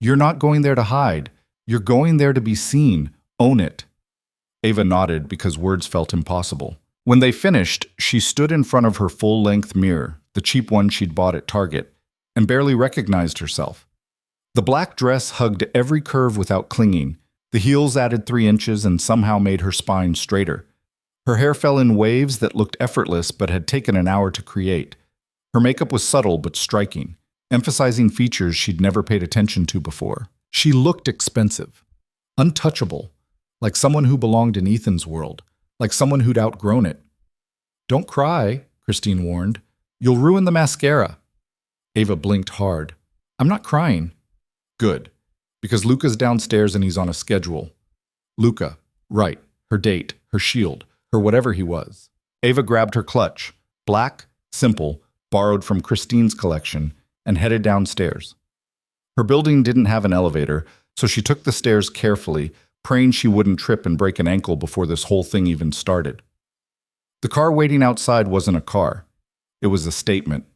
"you're not going there to hide. You're going there to be seen. Own it." Ava nodded because words felt impossible. When they finished, she stood in front of her full-length mirror, the cheap one she'd bought at Target, and barely recognized herself. The black dress hugged every curve without clinging. The heels added 3 inches and somehow made her spine straighter. Her hair fell in waves that looked effortless but had taken an hour to create. Her makeup was subtle but striking, emphasizing features she'd never paid attention to before. She looked expensive, untouchable, like someone who belonged in Ethan's world, like someone who'd outgrown it. "Don't cry," Christine warned. "You'll ruin the mascara." Ava blinked hard. "I'm not crying." "Good, because Luca's downstairs and he's on a schedule." Luca, right, her date, her shield, her whatever he was. Ava grabbed her clutch, black, simple, borrowed from Christine's collection, and headed downstairs. Her building didn't have an elevator, so she took the stairs carefully, praying she wouldn't trip and break an ankle before this whole thing even started. The car waiting outside wasn't a car. It was a statement.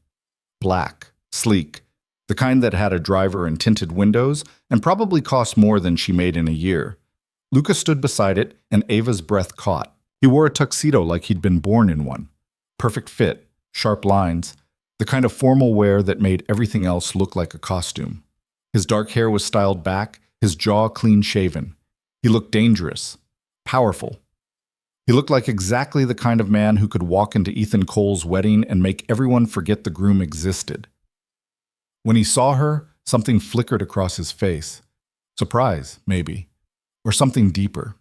Black, sleek, the kind that had a driver and tinted windows, and probably cost more than she made in a year. Luca stood beside it, and Ava's breath caught. He wore a tuxedo like he'd been born in one. Perfect fit, sharp lines, the kind of formal wear that made everything else look like a costume. His dark hair was styled back, his jaw clean-shaven. He looked dangerous, powerful. He looked like exactly the kind of man who could walk into Ethan Cole's wedding and make everyone forget the groom existed. When he saw her, something flickered across his face. Surprise, maybe, or something deeper.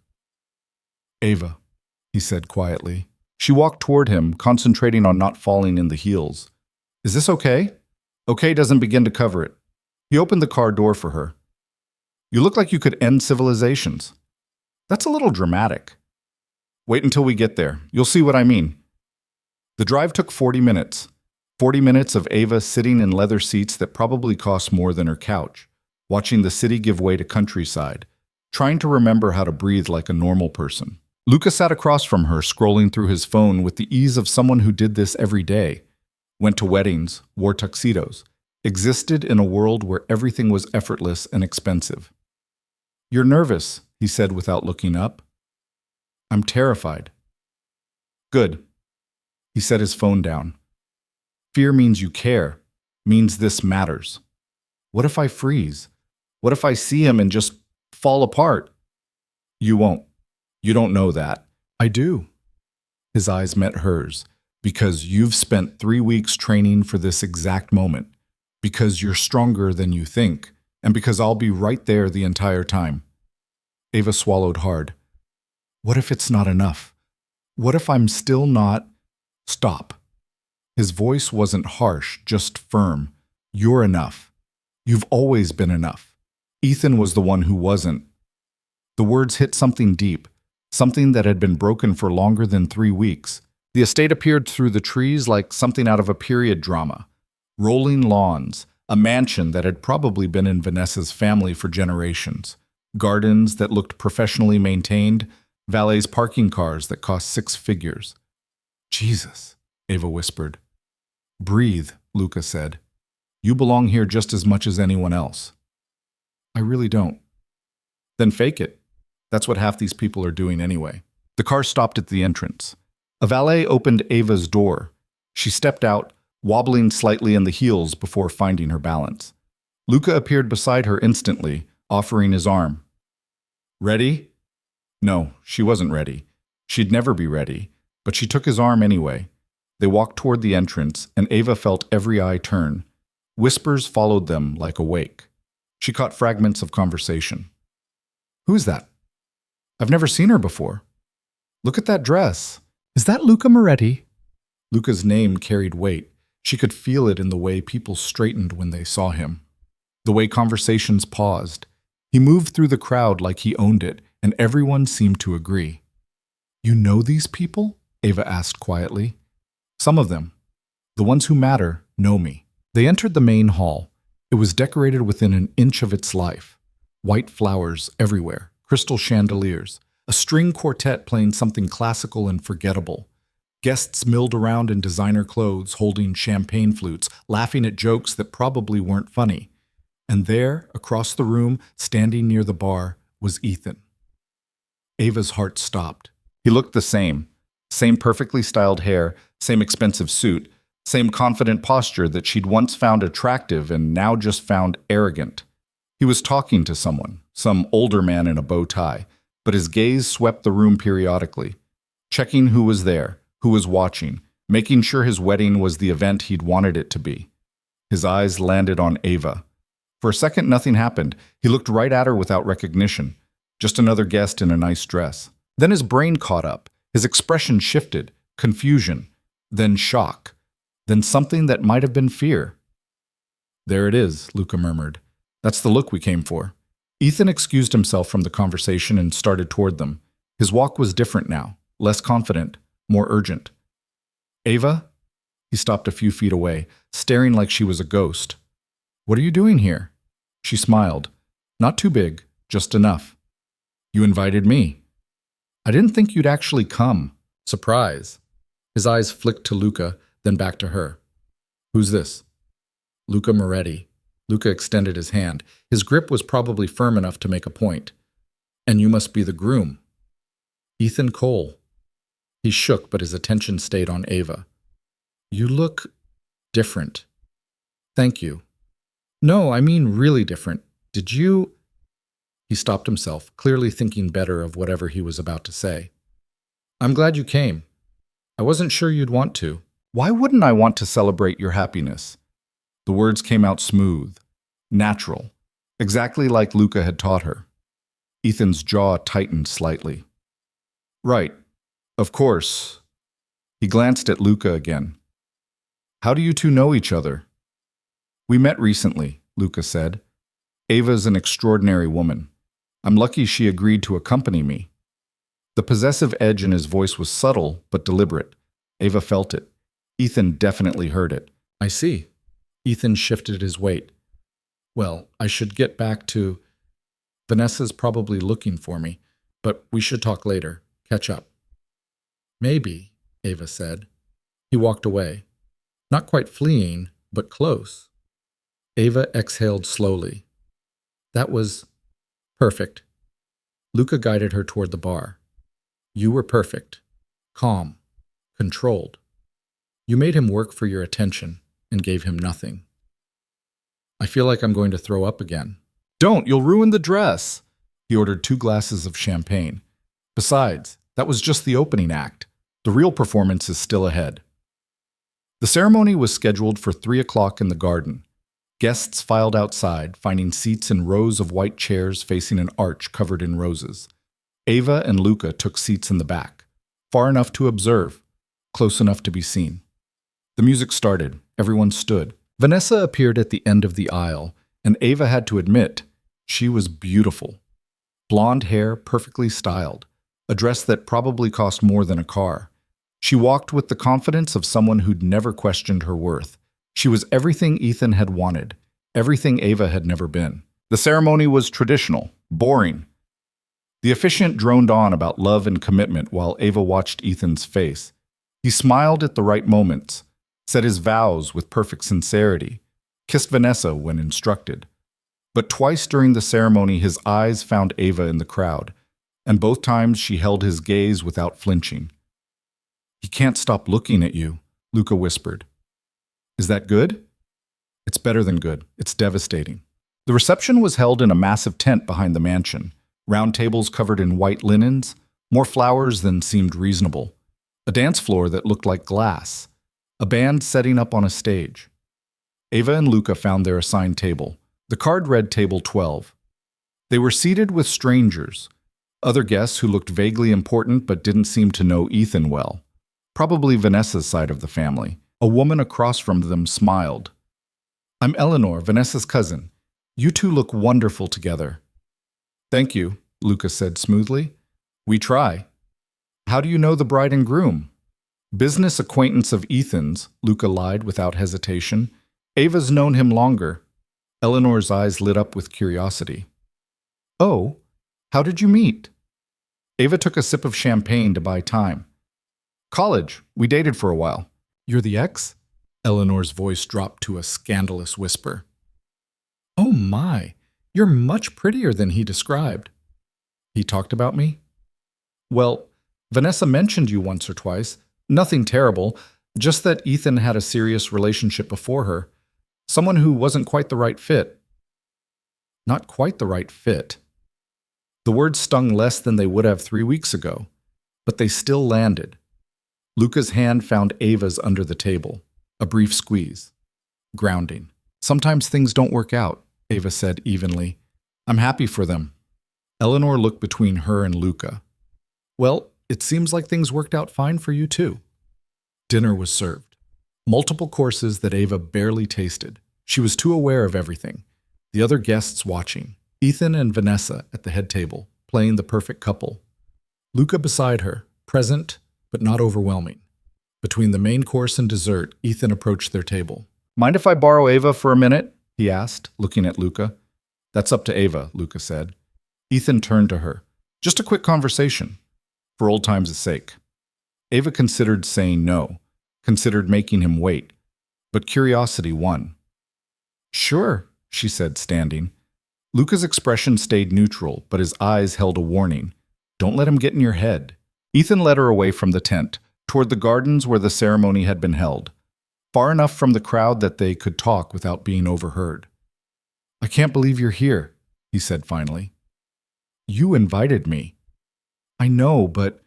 "Ava," he said quietly. She walked toward him, concentrating on not falling in the heels. "Is this okay?" Okay doesn't begin to cover it. He opened the car door for her. "You look like you could end civilizations." "That's a little dramatic." "Wait until we get there. You'll see what I mean." The drive took 40 minutes. 40 minutes of Ava sitting in leather seats that probably cost more than her couch, watching the city give way to countryside, trying to remember how to breathe like a normal person. Luca sat across from her, scrolling through his phone with the ease of someone who did this every day. Went to weddings, wore tuxedos, existed in a world where everything was effortless and expensive. "You're nervous," he said without looking up. "I'm terrified." "Good." He set his phone down. "Fear means you care, means this matters. What if I freeze? What if I see him and just fall apart?" "You won't. You don't know that." "I do." His eyes met hers. "Because you've spent 3 weeks training for this exact moment. Because you're stronger than you think. And because I'll be right there the entire time." Ava swallowed hard. "What if it's not enough? What if I'm still not—" "Stop." His voice wasn't harsh, just firm. "You're enough. You've always been enough. Ethan was the one who wasn't." The words hit something deep, something that had been broken for longer than 3 weeks. The estate appeared through the trees like something out of a period drama. Rolling lawns, a mansion that had probably been in Vanessa's family for generations, gardens that looked professionally maintained, valet's parking cars that cost 6 figures. "Jesus," Ava whispered. "Breathe," Luca said. "You belong here just as much as anyone else." "I really don't." "Then fake it. That's what half these people are doing anyway." The car stopped at the entrance. A valet opened Ava's door. She stepped out, wobbling slightly in the heels before finding her balance. Luca appeared beside her instantly, offering his arm. "Ready?" No, she wasn't ready. She'd never be ready, but she took his arm anyway. They walked toward the entrance, and Ava felt every eye turn. Whispers followed them like a wake. She caught fragments of conversation. "Who's that? I've never seen her before. Look at that dress. Is that Luca Moretti?" Luca's name carried weight. She could feel it in the way people straightened when they saw him. The way conversations paused. He moved through the crowd like he owned it, and everyone seemed to agree. "You know these people?" Ava asked quietly. "Some of them. The ones who matter know me." They entered the main hall. It was decorated within an inch of its life. White flowers everywhere, crystal chandeliers, a string quartet playing something classical and forgettable. Guests milled around in designer clothes, holding champagne flutes, laughing at jokes that probably weren't funny. And there, across the room, standing near the bar, was Ethan. Ava's heart stopped. He looked the same. Same perfectly styled hair, same expensive suit, same confident posture that she'd once found attractive and now just found arrogant. He was talking to someone, some older man in a bow tie, but his gaze swept the room periodically, checking who was there, who was watching, making sure his wedding was the event he'd wanted it to be. His eyes landed on Ava. For a second, nothing happened. He looked right at her without recognition, just another guest in a nice dress. Then his brain caught up. His expression shifted, confusion, then shock, then something that might have been fear. "There it is," Luca murmured. "That's the look we came for." Ethan excused himself from the conversation and started toward them. His walk was different now, less confident, more urgent. "Ava?" He stopped a few feet away, staring like she was a ghost. "What are you doing here?" She smiled. "Not too big, just enough." "You invited me." "I didn't think you'd actually come." Surprise. His eyes flicked to Luca, then back to her. "Who's this?" "Luca Moretti." Luca extended his hand. His grip was probably firm enough to make a point. "And you must be the groom." "Ethan Cole." He shook, but his attention stayed on Ava. "You look different." "Thank you." "No, I mean really different. Did you—" He stopped himself, clearly thinking better of whatever he was about to say. "I'm glad you came. I wasn't sure you'd want to." "Why wouldn't I want to celebrate your happiness?" The words came out smooth, natural, exactly like Luca had taught her. Ethan's jaw tightened slightly. "Right. Of course." He glanced at Luca again. "How do you two know each other?" "We met recently," Luca said. "Ava's an extraordinary woman. I'm lucky she agreed to accompany me." The possessive edge in his voice was subtle but deliberate. Ava felt it. Ethan definitely heard it. "I see." Ethan shifted his weight. "Well, I should get back to... Vanessa's probably looking for me, but we should talk later, catch up." "Maybe," Ava said. He walked away. Not quite fleeing, but close. Ava exhaled slowly. That was perfect. Luca guided her toward the bar. "You were perfect. Calm. Controlled. You made him work for your attention and gave him nothing." "I feel like I'm going to throw up again." "Don't, you'll ruin the dress." He ordered 2 glasses of champagne. "Besides, that was just the opening act. The real performance is still ahead." The ceremony was scheduled for 3 o'clock in the garden. Guests filed outside, finding seats in rows of white chairs facing an arch covered in roses. Ava and Luca took seats in the back, far enough to observe, close enough to be seen. The music started. Everyone stood. Vanessa appeared at the end of the aisle, and Ava had to admit, she was beautiful. Blonde hair, perfectly styled. A dress that probably cost more than a car. She walked with the confidence of someone who'd never questioned her worth. She was everything Ethan had wanted, everything Ava had never been. The ceremony was traditional, boring. The officiant droned on about love and commitment while Ava watched Ethan's face. He smiled at the right moments, said his vows with perfect sincerity, kissed Vanessa when instructed. But twice during the ceremony his eyes found Ava in the crowd, and both times she held his gaze without flinching. "He can't stop looking at you," Luca whispered. "Is that good?" "It's better than good. It's devastating." The reception was held in a massive tent behind the mansion, round tables covered in white linens, more flowers than seemed reasonable, a dance floor that looked like glass, a band setting up on a stage. Ava and Luca found their assigned table. The card read Table 12. They were seated with strangers, other guests who looked vaguely important but didn't seem to know Ethan well. Probably Vanessa's side of the family. A woman across from them smiled. "I'm Eleanor, Vanessa's cousin. You two look wonderful together. Thank you, Luca said smoothly. We try. How do you know the bride and groom? Business acquaintance of Ethan's, Luca lied without hesitation. Ava's known him longer. Eleanor's eyes lit up with curiosity. Oh, how did you meet? Ava took a sip of champagne to buy time. College. We dated for a while. You're the ex? Eleanor's voice dropped to a scandalous whisper. Oh my, you're much prettier than he described. He talked about me? Well, Vanessa mentioned you once or twice. Nothing terrible, just that Ethan had a serious relationship before her. Someone who wasn't quite the right fit. Not quite the right fit. The words stung less than they would have 3 weeks ago, but they still landed. Luca's hand found Ava's under the table. A brief squeeze. Grounding. Sometimes things don't work out, Ava said evenly. I'm happy for them. Eleanor looked between her and Luca. Well, it seems like things worked out fine for you too. Dinner was served. Multiple courses that Ava barely tasted. She was too aware of everything. The other guests watching. Ethan and Vanessa at the head table, playing the perfect couple. Luca beside her, present but not overwhelming. Between the main course and dessert, Ethan approached their table. Mind if I borrow Ava for a minute? He asked, looking at Luca. That's up to Ava, Luca said. Ethan turned to her. Just a quick conversation. For old times' sake. Ava considered saying no, considered making him wait, but curiosity won. Sure, she said, standing. Luca's expression stayed neutral, but his eyes held a warning. Don't let him get in your head. Ethan led her away from the tent, toward the gardens where the ceremony had been held, far enough from the crowd that they could talk without being overheard. I can't believe you're here, he said finally. You invited me. I know, but...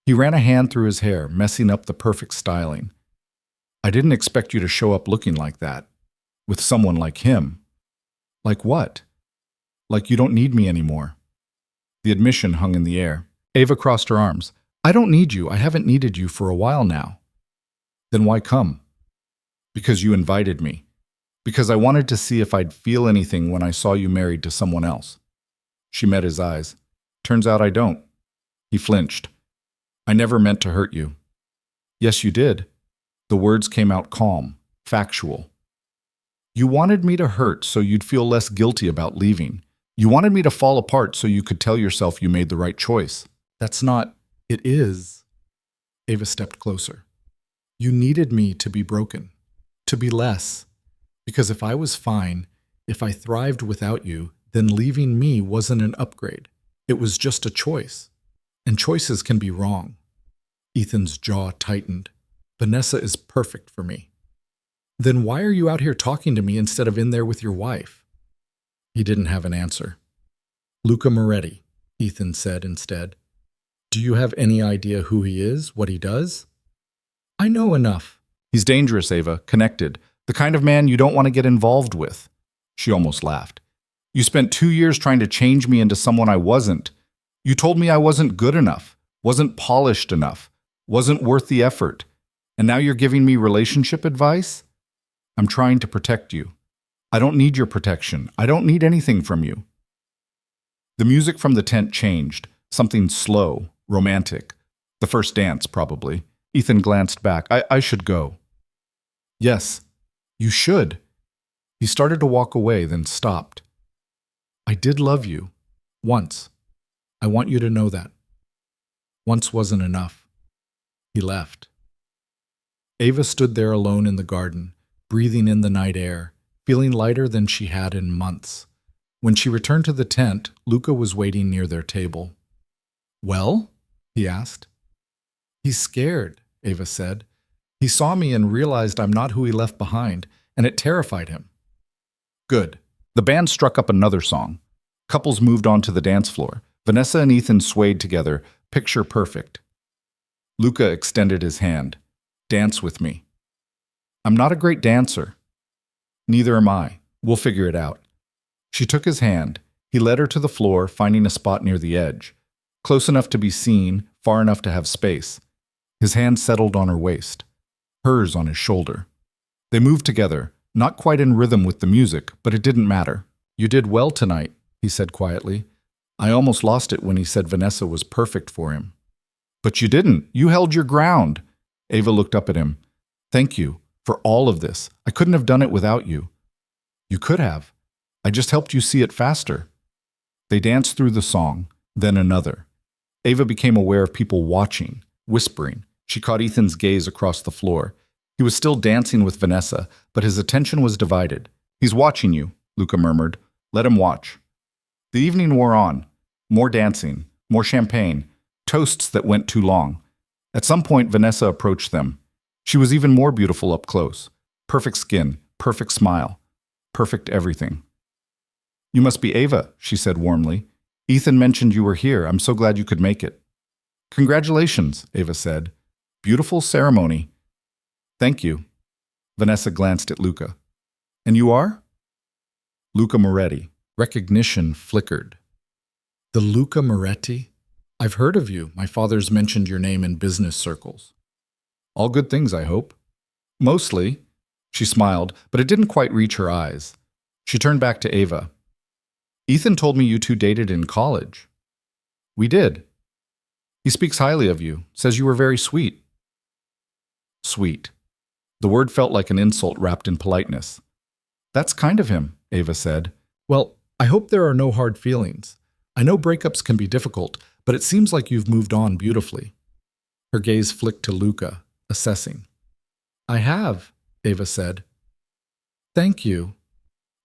He ran a hand through his hair, messing up the perfect styling. I didn't expect you to show up looking like that. With someone like him. Like what? Like you don't need me anymore. The admission hung in the air. Ava crossed her arms. I don't need you. I haven't needed you for a while now. Then why come? Because you invited me. Because I wanted to see if I'd feel anything when I saw you married to someone else. She met his eyes. Turns out I don't. He flinched. I never meant to hurt you. Yes, you did. The words came out calm, factual. You wanted me to hurt so you'd feel less guilty about leaving. You wanted me to fall apart so you could tell yourself you made the right choice. That's not... It is. Ava stepped closer. You needed me to be broken, to be less. Because if I was fine, if I thrived without you, then leaving me wasn't an upgrade. It was just a choice. And choices can be wrong. Ethan's jaw tightened. Vanessa is perfect for me. Then why are you out here talking to me instead of in there with your wife? He didn't have an answer. Luca Moretti, Ethan said instead. Do you have any idea who he is, what he does? I know enough. He's dangerous, Ava, connected. The kind of man you don't want to get involved with. She almost laughed. You spent 2 years trying to change me into someone I wasn't. You told me I wasn't good enough, wasn't polished enough, wasn't worth the effort. And now you're giving me relationship advice? I'm trying to protect you. I don't need your protection. I don't need anything from you. The music from the tent changed, something slow, romantic. The first dance, probably. Ethan glanced back. I should go. Yes, you should. He started to walk away, then stopped. I did love you. Once. I want you to know that. Once wasn't enough. He left. Ava stood there alone in the garden, breathing in the night air, feeling lighter than she had in months. When she returned to the tent, Luca was waiting near their table. Well? He asked. He's scared, Ava said. He saw me and realized I'm not who he left behind, and it terrified him. Good. The band struck up another song. Couples moved on to the dance floor. Vanessa and Ethan swayed together, picture perfect. Luca extended his hand. Dance with me. I'm not a great dancer. Neither am I. We'll figure it out. She took his hand. He led her to the floor, finding a spot near the edge. Close enough to be seen, far enough to have space. His hand settled on her waist. Hers on his shoulder. They moved together, not quite in rhythm with the music, but it didn't matter. You did well tonight, he said quietly. I almost lost it when he said Vanessa was perfect for him. But you didn't. You held your ground. Ava looked up at him. Thank you for all of this. I couldn't have done it without you. You could have. I just helped you see it faster. They danced through the song, then another. Ava became aware of people watching, whispering. She caught Ethan's gaze across the floor. He was still dancing with Vanessa, but his attention was divided. He's watching you, Luca murmured. Let him watch. The evening wore on. More dancing, more champagne, toasts that went too long. At some point, Vanessa approached them. She was even more beautiful up close. Perfect skin, perfect smile, perfect everything. You must be Ava, she said warmly. Ethan mentioned you were here. I'm so glad you could make it. Congratulations, Ava said. Beautiful ceremony. Thank you. Vanessa glanced at Luca. And you are? Luca Moretti. Recognition flickered. The Luca Moretti? I've heard of you. My father's mentioned your name in business circles. All good things, I hope. Mostly. She smiled, but it didn't quite reach her eyes. She turned back to Ava. Ethan told me you two dated in college. We did. He speaks highly of you, says you were very sweet. Sweet. The word felt like an insult wrapped in politeness. That's kind of him, Ava said. Well, I hope there are no hard feelings. I know breakups can be difficult, but it seems like you've moved on beautifully. Her gaze flicked to Luca, assessing. I have, Ava said. Thank you.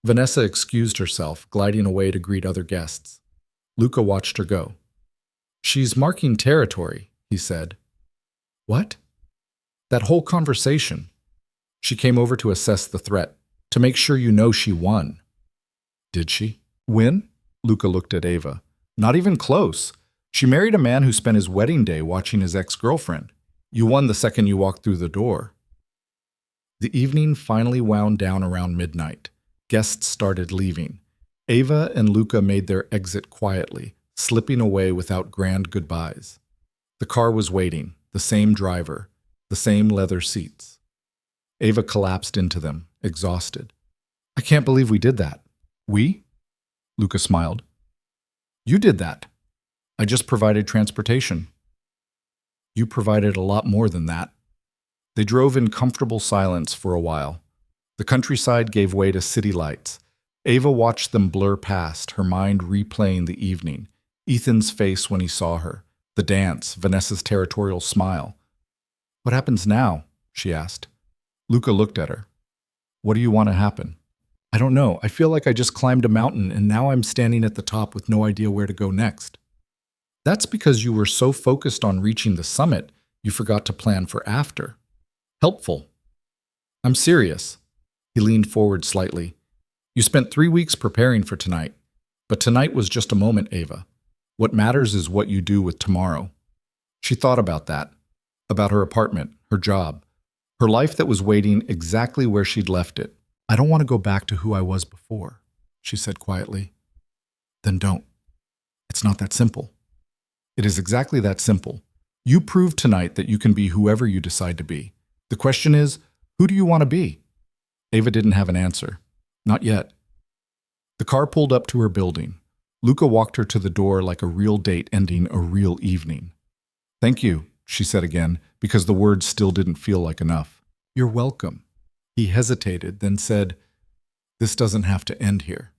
Vanessa excused herself, gliding away to greet other guests. Luca watched her go. She's marking territory, he said. What? That whole conversation. She came over to assess the threat, to make sure you know she won. Did she? Win? Luca looked at Ava. Not even close. She married a man who spent his wedding day watching his ex-girlfriend. You won the second you walked through the door. The evening finally wound down around midnight. Guests started leaving. Ava and Luca made their exit quietly, slipping away without grand goodbyes. The car was waiting, the same driver, the same leather seats. Ava collapsed into them, exhausted. I can't believe we did that. We? Luca smiled. You did that. I just provided transportation. You provided a lot more than that. They drove in comfortable silence for a while. The countryside gave way to city lights. Ava watched them blur past, her mind replaying the evening. Ethan's face when he saw her. The dance, Vanessa's territorial smile. What happens now? She asked. Luca looked at her. What do you want to happen? I don't know. I feel like I just climbed a mountain and now I'm standing at the top with no idea where to go next. That's because you were so focused on reaching the summit, you forgot to plan for after. Helpful. I'm serious. He leaned forward slightly. You spent 3 weeks preparing for tonight, but tonight was just a moment, Ava. What matters is what you do with tomorrow. She thought about that, about her apartment, her job, her life that was waiting exactly where she'd left it. I don't want to go back to who I was before, she said quietly. Then don't. It's not that simple. It is exactly that simple. You proved tonight that you can be whoever you decide to be. The question is, who do you want to be? Ava didn't have an answer. Not yet. The car pulled up to her building. Luca walked her to the door like a real date ending a real evening. Thank you, she said again, because the words still didn't feel like enough. You're welcome. He hesitated, then said, This doesn't have to end here.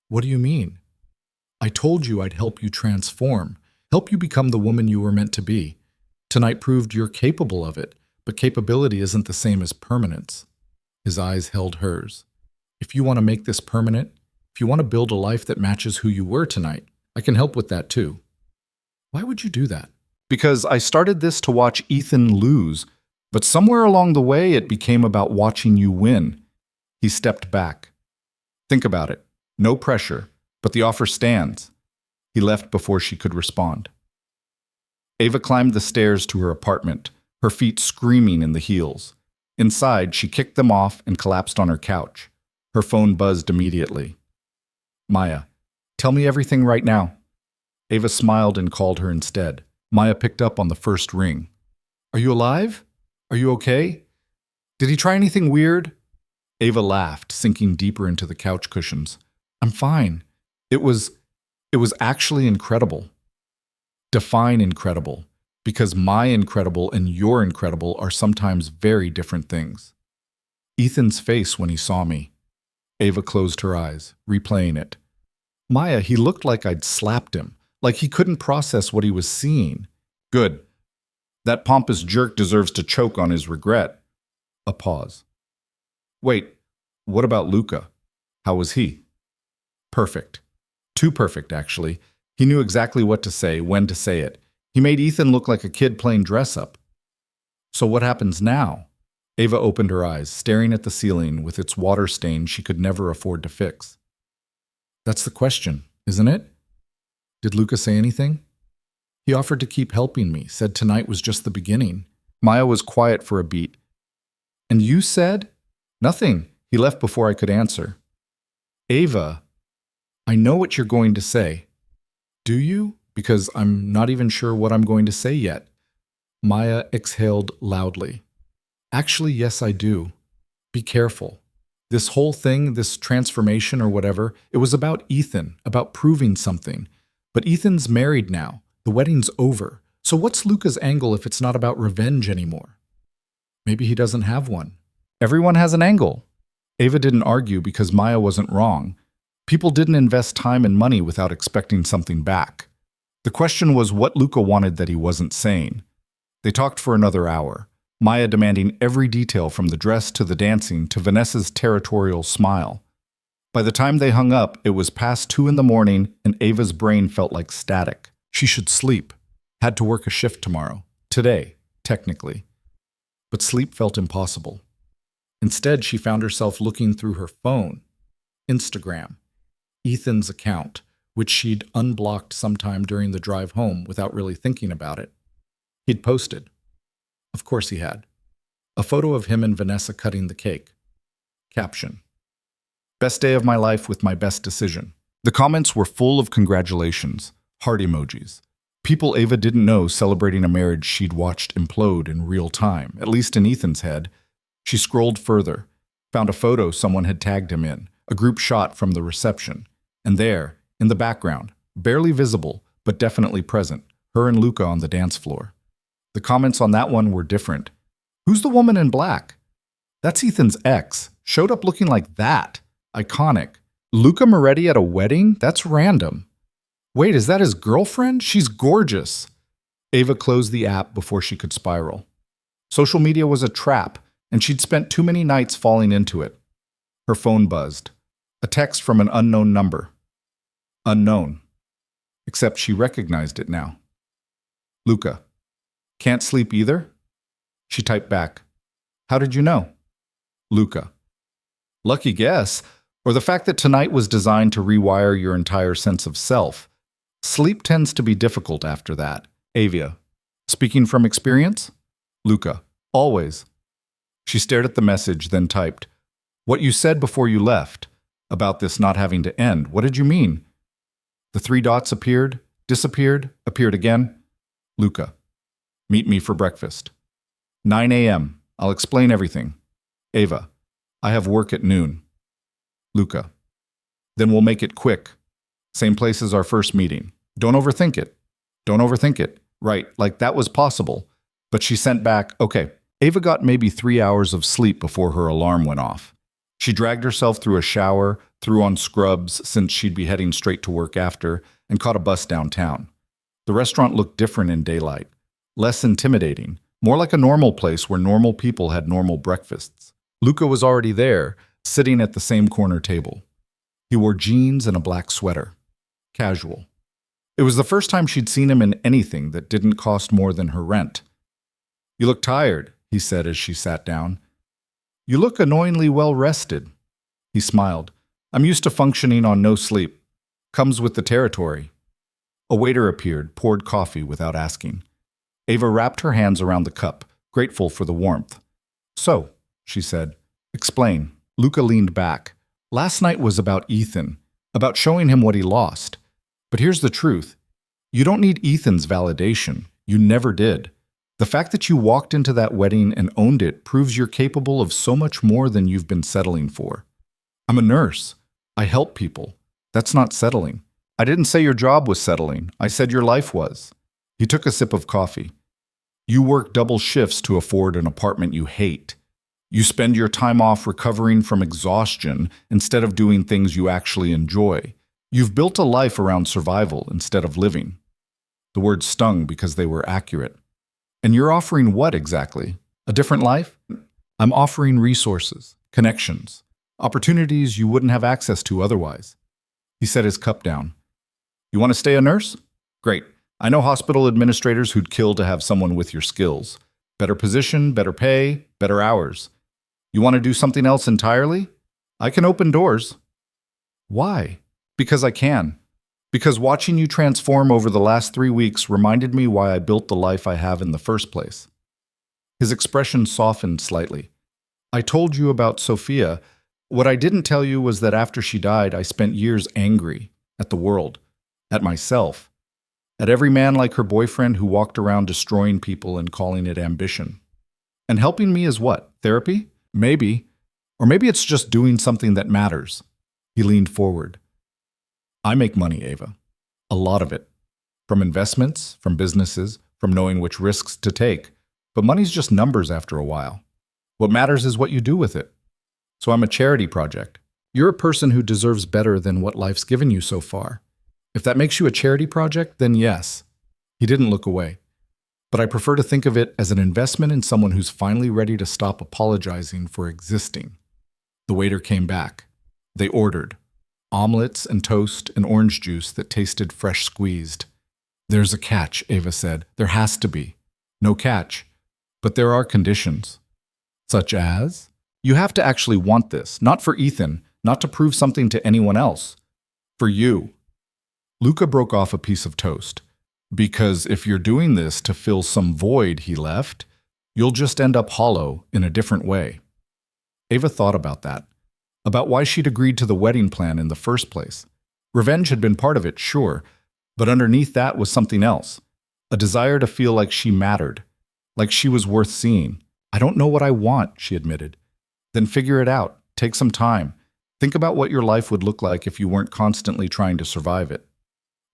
What do you mean? I told you I'd help you transform, help you become the woman you were meant to be. Tonight proved you're capable of it, but capability isn't the same as permanence. His eyes held hers. If you want to make this permanent, if you want to build a life that matches who you were tonight, I can help with that too. Why would you do that? Because I started this to watch Ethan lose, but somewhere along the way it became about watching you win. He stepped back. Think about it. No pressure, but the offer stands. He left before she could respond. Ava climbed the stairs to her apartment, her feet screaming in the heels. Inside, she kicked them off and collapsed on her couch. Her phone buzzed immediately. Maya, tell me everything right now. Ava smiled and called her instead. Maya picked up on the first ring. Are you alive? Are you okay? Did he try anything weird? Ava laughed, sinking deeper into the couch cushions. I'm fine. It was, it was actually incredible. Define incredible, because my incredible and your incredible are sometimes very different things. Ethan's face when he saw me. Ava closed her eyes, replaying it. Maya, he looked like I'd slapped him, like he couldn't process what he was seeing. Good. That pompous jerk deserves to choke on his regret. A pause. Wait, what about Luca? How was he? Perfect. Too perfect, actually. He knew exactly what to say, when to say it. He made Ethan look like a kid playing dress-up. So what happens now? Ava opened her eyes, staring at the ceiling with its water stain she could never afford to fix. That's the question, isn't it? Did Luca say anything? He offered to keep helping me, said tonight was just the beginning. Maya was quiet for a beat. And you said? Nothing. He left before I could answer. Ava, I know what you're going to say. Do you? Because I'm not even sure what I'm going to say yet. Maya exhaled loudly. Actually, yes, I do. Be careful. This whole thing, this transformation or whatever, it was about Ethan, about proving something. But Ethan's married now. The wedding's over. So what's Luca's angle if it's not about revenge anymore? Maybe he doesn't have one. Everyone has an angle. Ava didn't argue because Maya wasn't wrong. People didn't invest time and money without expecting something back. The question was what Luca wanted that he wasn't saying. They talked for another hour, Maya demanding every detail from the dress to the dancing to Vanessa's territorial smile. By the time they hung up, it was past 2 a.m. and Ava's brain felt like static. She should sleep. Had to work a shift tomorrow. Today, technically. But sleep felt impossible. Instead, she found herself looking through her phone. Instagram. Ethan's account, which she'd unblocked sometime during the drive home without really thinking about it. He'd posted. Of course he had. A photo of him and Vanessa cutting the cake. Caption. Best day of my life with my best decision. The comments were full of congratulations, heart emojis. People Ava didn't know celebrating a marriage she'd watched implode in real time, at least in Ethan's head. She scrolled further, found a photo someone had tagged him in, a group shot from the reception. And there, in the background, barely visible, but definitely present, her and Luca on the dance floor. The comments on that one were different. Who's the woman in black? That's Ethan's ex. Showed up looking like that. Iconic. Luca Moretti at a wedding? That's random. Wait, is that his girlfriend? She's gorgeous. Ava closed the app before she could spiral. Social media was a trap, and she'd spent too many nights falling into it. Her phone buzzed. A text from an unknown number. Unknown. Except she recognized it now. Luca. Can't sleep either? She typed back. How did you know? Luca. Lucky guess, or the fact that tonight was designed to rewire your entire sense of self. Sleep tends to be difficult after that. Ava. Speaking from experience? Luca. Always. She stared at the message, then typed. What you said before you left, about this not having to end, what did you mean? The 3 dots appeared, disappeared, appeared again. Luca. Meet me for breakfast. 9 a.m. I'll explain everything. Ava. I have work at noon. Luca. Then we'll make it quick. Same place as our first meeting. Don't overthink it. Don't overthink it. Right, like that was possible. But she sent back, okay. Ava got maybe 3 hours of sleep before her alarm went off. She dragged herself through a shower, threw on scrubs since she'd be heading straight to work after, and caught a bus downtown. The restaurant looked different in daylight. Less intimidating, more like a normal place where normal people had normal breakfasts. Luca was already there, sitting at the same corner table. He wore jeans and a black sweater. Casual. It was the first time she'd seen him in anything that didn't cost more than her rent. You look tired, he said as she sat down. You look annoyingly well rested. He smiled. I'm used to functioning on no sleep. Comes with the territory. A waiter appeared, poured coffee without asking. Ava wrapped her hands around the cup, grateful for the warmth. So, she said, explain. Luca leaned back. Last night was about Ethan, about showing him what he lost. But here's the truth. You don't need Ethan's validation. You never did. The fact that you walked into that wedding and owned it proves you're capable of so much more than you've been settling for. I'm a nurse. I help people. That's not settling. I didn't say your job was settling. I said your life was. He took a sip of coffee. You work double shifts to afford an apartment you hate. You spend your time off recovering from exhaustion instead of doing things you actually enjoy. You've built a life around survival instead of living. The words stung because they were accurate. And you're offering what exactly? A different life? I'm offering resources, connections, opportunities you wouldn't have access to otherwise. He set his cup down. You want to stay a nurse? Great. I know hospital administrators who'd kill to have someone with your skills. Better position, better pay, better hours. You want to do something else entirely? I can open doors. Why? Because I can. Because watching you transform over the last 3 weeks reminded me why I built the life I have in the first place. His expression softened slightly. I told you about Sophia. What I didn't tell you was that after she died, I spent years angry at the world, at myself, at every man like her boyfriend who walked around destroying people and calling it ambition. And helping me is what? Therapy? Maybe. Or maybe it's just doing something that matters. He leaned forward. I make money, Ava. A lot of it. From investments, from businesses, from knowing which risks to take. But money's just numbers after a while. What matters is what you do with it. So I'm a charity project. You're a person who deserves better than what life's given you so far. If that makes you a charity project, then yes. He didn't look away. But I prefer to think of it as an investment in someone who's finally ready to stop apologizing for existing. The waiter came back. They ordered omelets and toast and orange juice that tasted fresh squeezed. There's a catch, Ava said. There has to be. No catch. But there are conditions. Such as? You have to actually want this, not for Ethan, not to prove something to anyone else. For you. Luca broke off a piece of toast. Because if you're doing this to fill some void he left, you'll just end up hollow in a different way. Ava thought about that. About why she'd agreed to the wedding plan in the first place. Revenge had been part of it, sure, but underneath that was something else. A desire to feel like she mattered, like she was worth seeing. I don't know what I want, she admitted. Then figure it out. Take some time. Think about what your life would look like if you weren't constantly trying to survive it.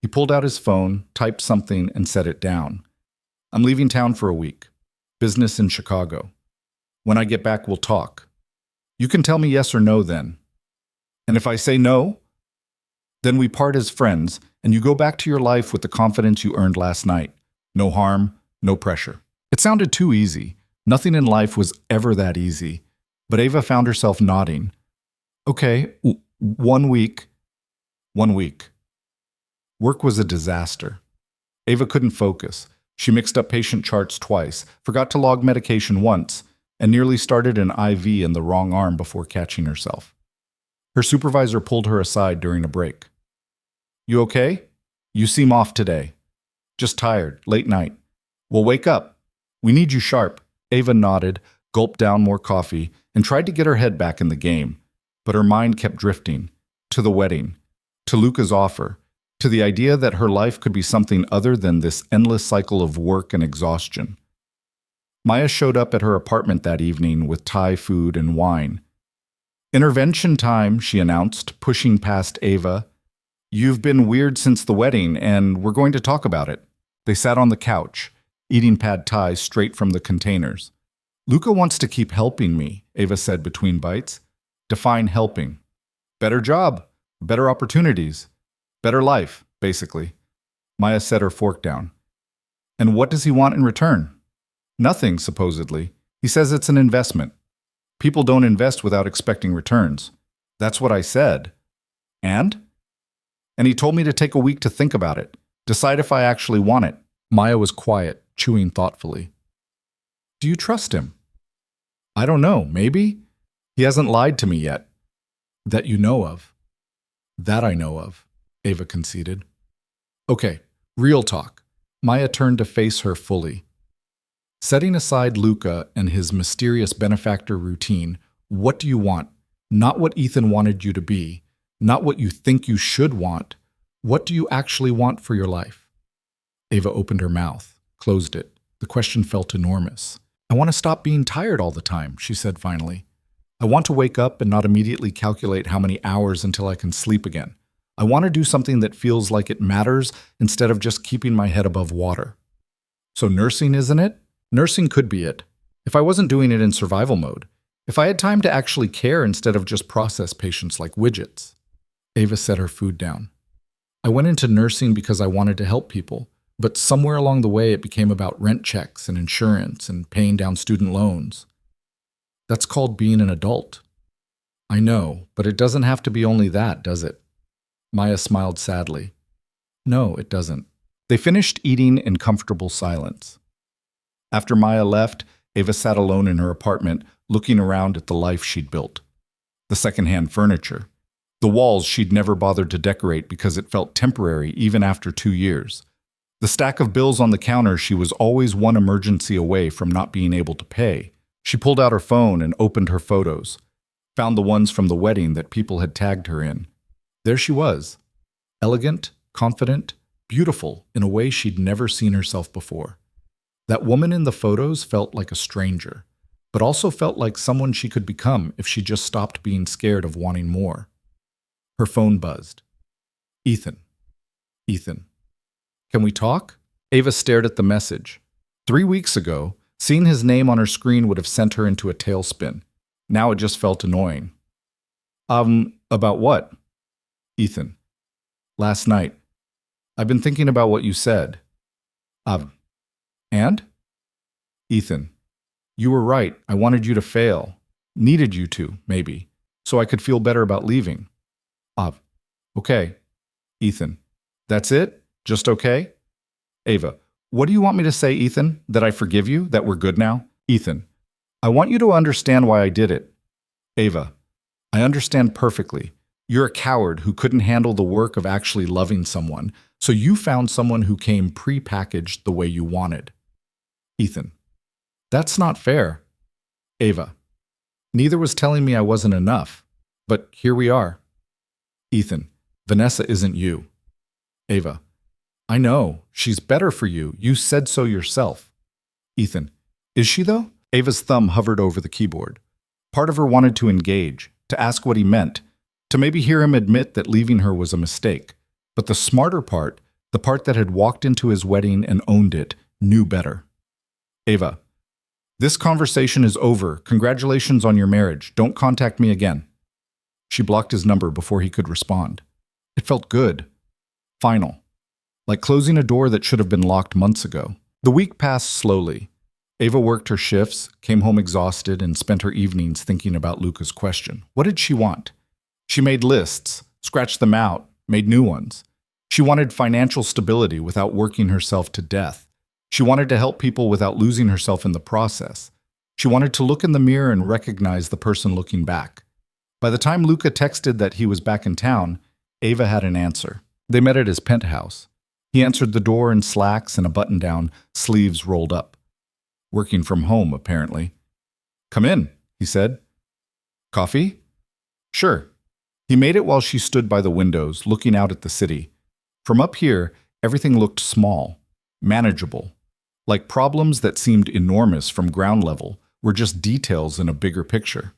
He pulled out his phone, typed something, and set it down. I'm leaving town for a week. Business in Chicago. When I get back, we'll talk. You can tell me yes or no then. And if I say no, then we part as friends, and you go back to your life with the confidence you earned last night. No harm, no pressure. It sounded too easy. Nothing in life was ever that easy. But Ava found herself nodding. Okay, 1 week. 1 week. Work was a disaster. Ava couldn't focus. She mixed up patient charts twice, forgot to log medication once, and nearly started an IV in the wrong arm before catching herself. Her supervisor pulled her aside during a break. You okay? You seem off today. Just tired, late night. Well, wake up. We need you sharp. Ava nodded, gulped down more coffee, and tried to get her head back in the game. But her mind kept drifting. To the wedding. To Luca's offer. To the idea that her life could be something other than this endless cycle of work and exhaustion. Maya showed up at her apartment that evening with Thai food and wine. Intervention time, she announced, pushing past Ava. You've been weird since the wedding, and we're going to talk about it. They sat on the couch, eating pad thai straight from the containers. Luca wants to keep helping me, Ava said between bites. Define helping. Better job, better opportunities, better life, basically. Maya set her fork down. And what does he want in return? Nothing, supposedly. He says it's an investment. People don't invest without expecting returns. That's what I said. And? And he told me to take a week to think about it, decide if I actually want it. Maya was quiet, chewing thoughtfully. Do you trust him? I don't know, maybe? He hasn't lied to me yet. That you know of. That I know of, Ava conceded. Okay, real talk. Maya turned to face her fully. Setting aside Luca and his mysterious benefactor routine, what do you want? Not what Ethan wanted you to be, not what you think you should want. What do you actually want for your life? Ava opened her mouth, closed it. The question felt enormous. I want to stop being tired all the time, she said finally. I want to wake up and not immediately calculate how many hours until I can sleep again. I want to do something that feels like it matters instead of just keeping my head above water. So nursing, isn't it? Nursing could be it. If I wasn't doing it in survival mode. If I had time to actually care instead of just process patients like widgets. Ava set her food down. I went into nursing because I wanted to help people, but somewhere along the way it became about rent checks and insurance and paying down student loans. That's called being an adult. I know, but it doesn't have to be only that, does it? Maya smiled sadly. No, it doesn't. They finished eating in comfortable silence. After Maya left, Ava sat alone in her apartment, looking around at the life she'd built. The secondhand furniture. The walls she'd never bothered to decorate because it felt temporary even after 2 years. The stack of bills on the counter she was always one emergency away from not being able to pay. She pulled out her phone and opened her photos. Found the ones from the wedding that people had tagged her in. There she was. Elegant, confident, beautiful in a way she'd never seen herself before. That woman in the photos felt like a stranger, but also felt like someone she could become if she just stopped being scared of wanting more. Her phone buzzed. Ethan. Ethan. Can we talk? Ava stared at the message. 3 weeks ago, seeing his name on her screen would have sent her into a tailspin. Now it just felt annoying. About what? Ethan. Last night. I've been thinking about what you said. And? Ethan. You were right. I wanted you to fail. Needed you to, maybe, so I could feel better about leaving. Okay. Ethan. That's it? Just okay? Ava. What do you want me to say, Ethan? That I forgive you? That we're good now? Ethan. I want you to understand why I did it. Ava. I understand perfectly. You're a coward who couldn't handle the work of actually loving someone, so you found someone who came pre-packaged the way you wanted. Ethan. That's not fair. Ava. Neither was telling me I wasn't enough, but here we are. Ethan. Vanessa isn't you. Ava. I know. She's better for you. You said so yourself. Ethan. Is she though? Ava's thumb hovered over the keyboard. Part of her wanted to engage, to ask what he meant, to maybe hear him admit that leaving her was a mistake. But the smarter part, the part that had walked into his wedding and owned it, knew better. Ava. This conversation is over. Congratulations on your marriage. Don't contact me again. She blocked his number before he could respond. It felt good. Final. Like closing a door that should have been locked months ago. The week passed slowly. Ava worked her shifts, came home exhausted, and spent her evenings thinking about Luca's question. What did she want? She made lists, scratched them out, made new ones. She wanted financial stability without working herself to death. She wanted to help people without losing herself in the process. She wanted to look in the mirror and recognize the person looking back. By the time Luca texted that he was back in town, Ava had an answer. They met at his penthouse. He answered the door in slacks and a button-down, sleeves rolled up. Working from home, apparently. Come in, he said. Coffee? Sure. He made it while she stood by the windows, looking out at the city. From up here, everything looked small, manageable. Like problems that seemed enormous from ground level were just details in a bigger picture.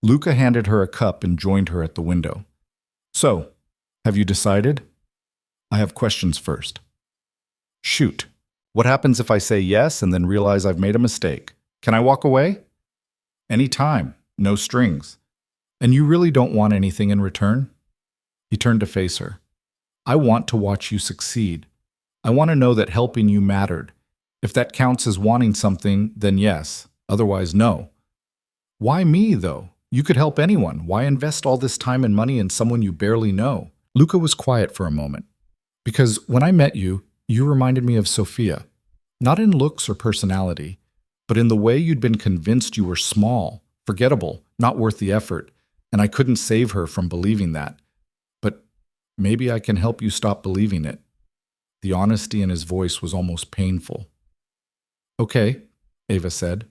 Luca handed her a cup and joined her at the window. So, have you decided? I have questions first. Shoot. What happens if I say yes and then realize I've made a mistake? Can I walk away? Any time, no strings. And you really don't want anything in return? He turned to face her. I want to watch you succeed. I want to know that helping you mattered. If that counts as wanting something, then yes. Otherwise, no. Why me, though? You could help anyone. Why invest all this time and money in someone you barely know? Luca was quiet for a moment. Because when I met you, you reminded me of Sophia. Not in looks or personality, but in the way you'd been convinced you were small, forgettable, not worth the effort, and I couldn't save her from believing that. But maybe I can help you stop believing it. The honesty in his voice was almost painful. Okay, Ava said.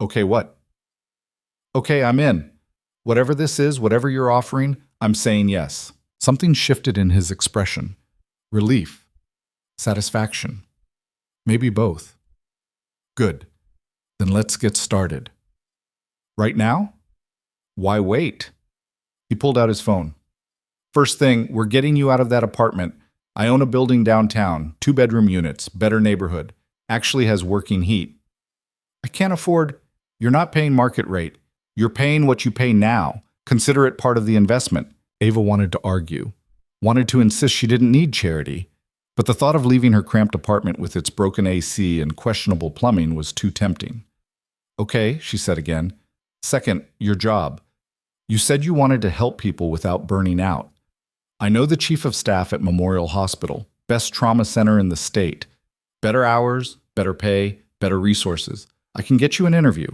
Okay, what? Okay, I'm in. Whatever this is, whatever you're offering, I'm saying yes. Something shifted in his expression. Relief. Satisfaction. Maybe both. Good. Then let's get started. Right now? Why wait? He pulled out his phone. First thing, we're getting you out of that apartment. I own a building downtown, 2-bedroom units, better neighborhood. Actually has working heat. I can't afford. You're not paying market rate. You're paying what you pay now. Consider it part of the investment. Ava wanted to argue, wanted to insist she didn't need charity, but the thought of leaving her cramped apartment with its broken AC and questionable plumbing was too tempting. Okay, she said again. Second, your job. You said you wanted to help people without burning out. I know the chief of staff at Memorial Hospital, best trauma center in the state. Better hours, better pay, better resources. I can get you an interview.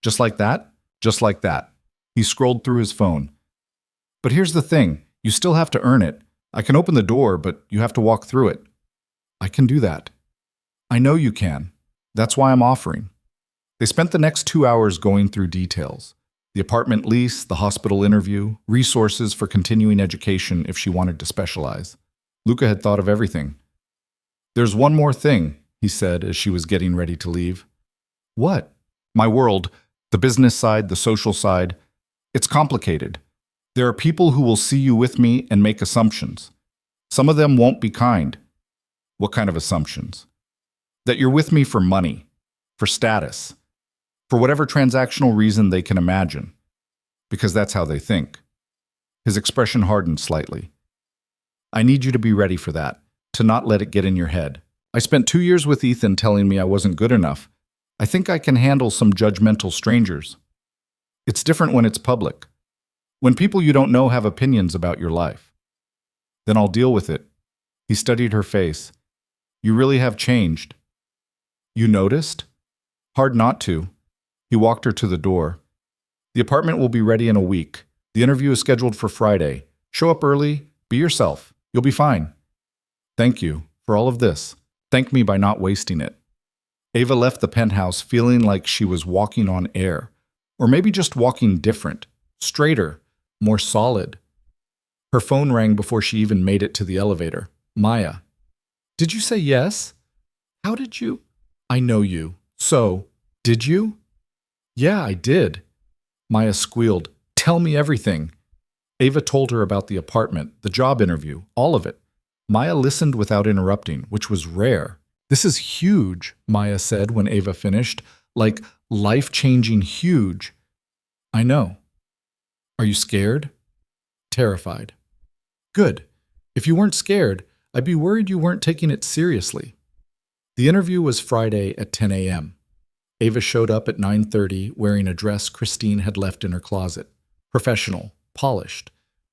Just like that? Just like that. He scrolled through his phone. But here's the thing, you still have to earn it. I can open the door, but you have to walk through it. I can do that. I know you can. That's why I'm offering. They spent the next 2 hours going through details. The apartment lease, the hospital interview, resources for continuing education if she wanted to specialize. Luca had thought of everything. There's one more thing, he said as she was getting ready to leave. What? My world, the business side, the social side. It's complicated. There are people who will see you with me and make assumptions. Some of them won't be kind. What kind of assumptions? That you're with me for money, for status, for whatever transactional reason they can imagine, because that's how they think. His expression hardened slightly. I need you to be ready for that, to not let it get in your head. I spent 2 years with Ethan telling me I wasn't good enough. I think I can handle some judgmental strangers. It's different when it's public. When people you don't know have opinions about your life. Then I'll deal with it. He studied her face. You really have changed. You noticed? Hard not to. He walked her to the door. The apartment will be ready in a week. The interview is scheduled for Friday. Show up early. Be yourself. You'll be fine. Thank you for all of this. Thank me by not wasting it. Ava left the penthouse feeling like she was walking on air. Or maybe just walking different, straighter, more solid. Her phone rang before she even made it to the elevator. Maya. Did you say yes? How did you? I know you. So, did you? Yeah, I did. Maya squealed. Tell me everything. Ava told her about the apartment, the job interview, all of it. Maya listened without interrupting, which was rare. This is huge, Maya said when Ava finished. Like life-changing huge. I know. Are you scared? Terrified. Good. If you weren't scared, I'd be worried you weren't taking it seriously. The interview was Friday at 10 a.m. Ava showed up at 9:30 wearing a dress Christine had left in her closet. Professional, polished.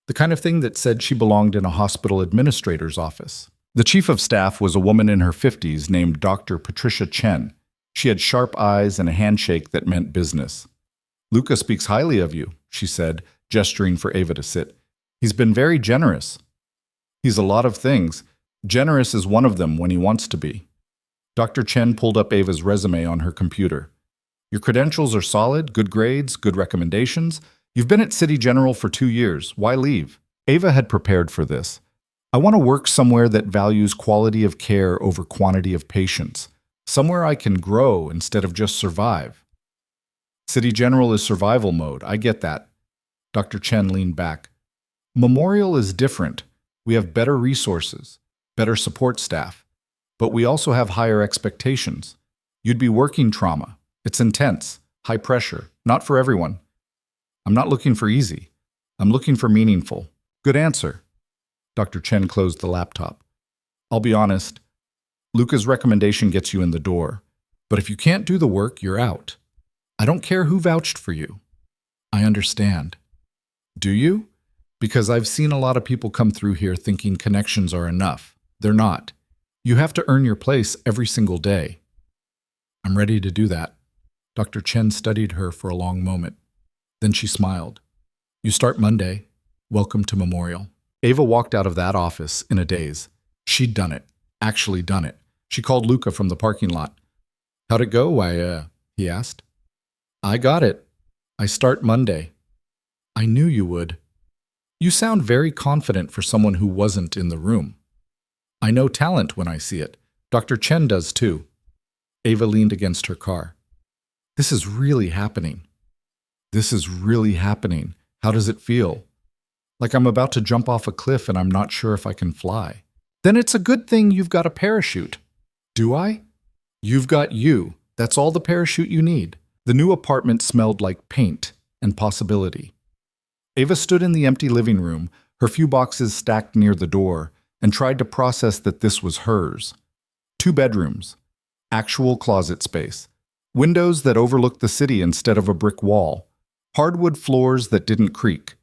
The kind of thing that said she belonged in a hospital administrator's office. The chief of staff was a woman in her 50s named Dr. Patricia Chen. She had sharp eyes and a handshake that meant business. Luca speaks highly of you, she said, gesturing for Ava to sit. He's been very generous. He's a lot of things. Generous is one of them when he wants to be. Dr. Chen pulled up Ava's resume on her computer. Your credentials are solid, good grades, good recommendations. You've been at City General for 2 years. Why leave? Ava had prepared for this. I want to work somewhere that values quality of care over quantity of patients. Somewhere I can grow instead of just survive. City General is survival mode. I get that. Dr. Chen leaned back. Memorial is different. We have better resources, better support staff. But we also have higher expectations. You'd be working trauma. It's intense, high pressure, not for everyone. I'm not looking for easy. I'm looking for meaningful. Good answer. Dr. Chen closed the laptop. I'll be honest. Luca's recommendation gets you in the door. But if you can't do the work, you're out. I don't care who vouched for you. I understand. Do you? Because I've seen a lot of people come through here thinking connections are enough. They're not. You have to earn your place every single day. I'm ready to do that. Dr. Chen studied her for a long moment. Then she smiled. You start Monday. Welcome to Memorial. Ava walked out of that office in a daze. She'd done it. Actually done it. She called Luca from the parking lot. How'd it go? He asked. I got it. I start Monday. I knew you would. You sound very confident for someone who wasn't in the room. I know talent when I see it. Dr. Chen does too. Ava leaned against her car. This is really happening. This is really happening. How does it feel? Like I'm about to jump off a cliff and I'm not sure if I can fly. Then it's a good thing you've got a parachute. Do I? You've got you. That's all the parachute you need. The new apartment smelled like paint and possibility. Ava stood in the empty living room, her few boxes stacked near the door, and tried to process that this was hers. 2 bedrooms, actual closet space, windows that overlooked the city instead of a brick wall, hardwood floors that didn't creak,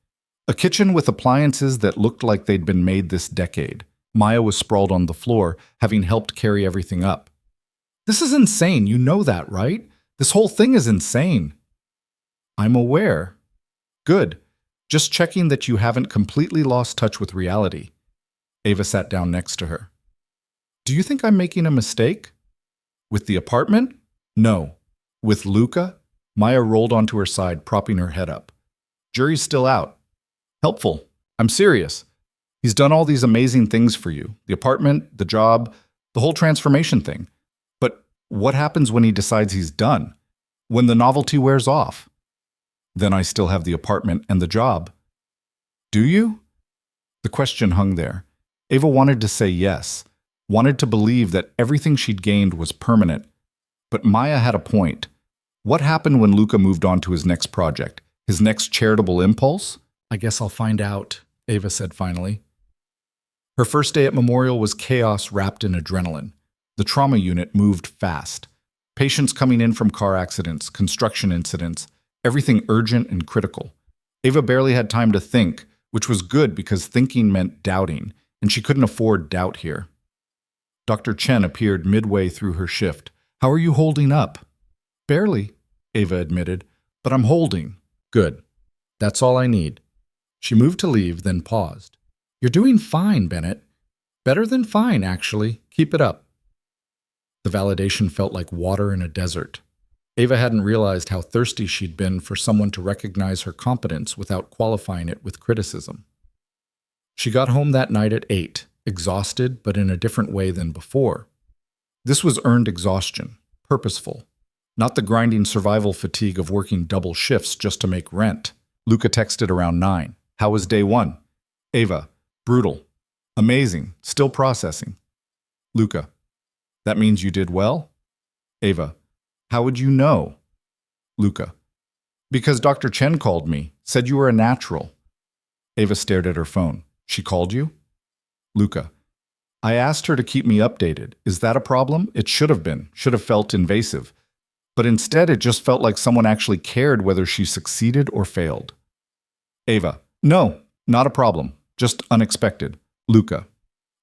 a kitchen with appliances that looked like they'd been made this decade. Maya was sprawled on the floor, having helped carry everything up. This is insane, you know that, right? This whole thing is insane. I'm aware. Good. Just checking that you haven't completely lost touch with reality. Ava sat down next to her. Do you think I'm making a mistake? With the apartment? No. With Luca? Maya rolled onto her side, propping her head up. Jury's still out. Helpful. I'm serious. He's done all these amazing things for you. The apartment, the job, the whole transformation thing. But what happens when he decides he's done? When the novelty wears off? Then I still have the apartment and the job. Do you? The question hung there. Ava wanted to say yes, wanted to believe that everything she'd gained was permanent. But Maya had a point. What happened when Luca moved on to his next project? His next charitable impulse? I guess I'll find out, Ava said finally. Her first day at Memorial was chaos wrapped in adrenaline. The trauma unit moved fast. Patients coming in from car accidents, construction incidents, everything urgent and critical. Ava barely had time to think, which was good because thinking meant doubting, and she couldn't afford doubt here. Dr. Chen appeared midway through her shift. How are you holding up? Barely, Ava admitted, but I'm holding. Good. That's all I need. She moved to leave, then paused. You're doing fine, Bennett. Better than fine, actually. Keep it up. The validation felt like water in a desert. Ava hadn't realized how thirsty she'd been for someone to recognize her competence without qualifying it with criticism. She got home that night at 8, exhausted but in a different way than before. This was earned exhaustion, purposeful, not the grinding survival fatigue of working double shifts just to make rent. Luca texted around 9. How was day 1? Ava, brutal. Amazing, still processing. Luca, that means you did well? Ava, how would you know? Luca, because Dr. Chen called me, said you were a natural. Ava stared at her phone. She called you? Luca, I asked her to keep me updated. Is that a problem? It should have been, should have felt invasive. But instead, it just felt like someone actually cared whether she succeeded or failed. Ava, no, not a problem, just unexpected. Luca,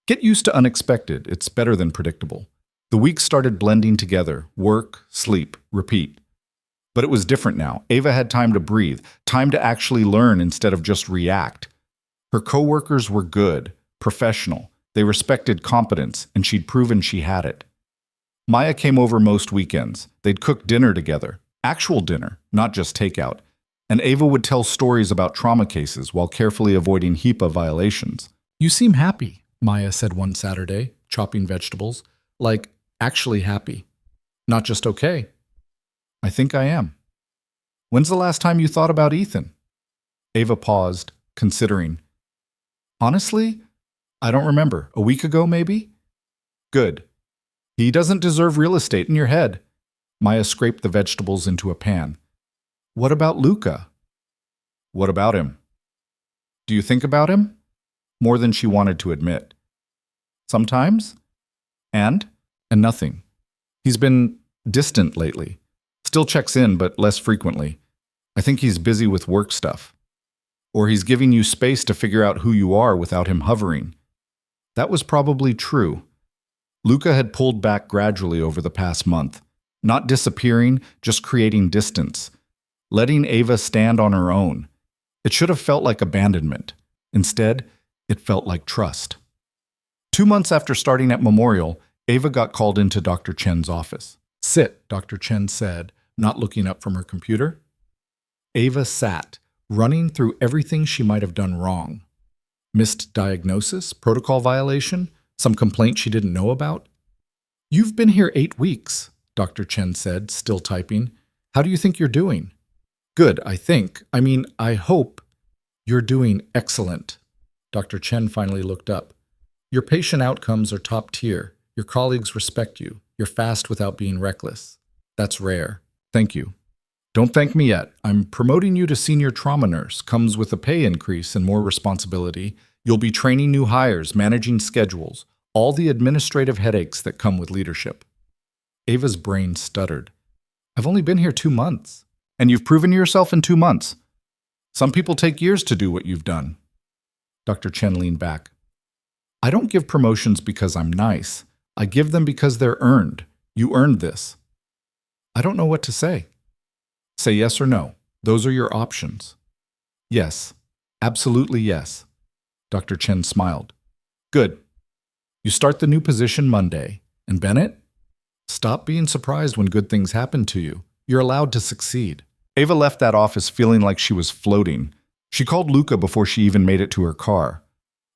get used to unexpected. It's better than predictable. The weeks started blending together, work, sleep, repeat. But it was different now. Ava had time to breathe, time to actually learn instead of just react. Her coworkers were good, professional. They respected competence, and she'd proven she had it. Maya came over most weekends. They'd cook dinner together, actual dinner, not just takeout. And Ava would tell stories about trauma cases while carefully avoiding HIPAA violations. You seem happy, Maya said one Saturday, chopping vegetables. Like, actually happy. Not just okay. I think I am. When's the last time you thought about Ethan? Ava paused, considering. Honestly, I don't remember. A week ago, maybe? Good. He doesn't deserve real estate in your head. Maya scraped the vegetables into a pan. What about Luca? What about him? Do you think about him? More than she wanted to admit. Sometimes? And nothing. He's been distant lately. Still checks in, but less frequently. I think he's busy with work stuff. Or he's giving you space to figure out who you are without him hovering. That was probably true. Luca had pulled back gradually over the past month. Not disappearing, just creating distance. Letting Ava stand on her own. It should have felt like abandonment. Instead, it felt like trust. 2 months after starting at Memorial, Ava got called into Dr. Chen's office. Sit, Dr. Chen said, not looking up from her computer. Ava sat, running through everything she might have done wrong. Missed diagnosis, protocol violation, some complaint she didn't know about. You've been here 8 weeks, Dr. Chen said, still typing. How do you think you're doing? Good, I think. I hope. You're doing excellent. Dr. Chen finally looked up. Your patient outcomes are top tier. Your colleagues respect you. You're fast without being reckless. That's rare. Thank you. Don't thank me yet. I'm promoting you to senior trauma nurse. Comes with a pay increase and more responsibility. You'll be training new hires, managing schedules, all the administrative headaches that come with leadership. Ava's brain stuttered. I've only been here 2 months. And you've proven yourself in 2 months. Some people take years to do what you've done. Dr. Chen leaned back. I don't give promotions because I'm nice. I give them because they're earned. You earned this. I don't know what to say. Say yes or no. Those are your options. Yes. Absolutely yes. Dr. Chen smiled. Good. You start the new position Monday. And Bennett? Stop being surprised when good things happen to you. You're allowed to succeed. Ava left that office feeling like she was floating. She called Luca before she even made it to her car.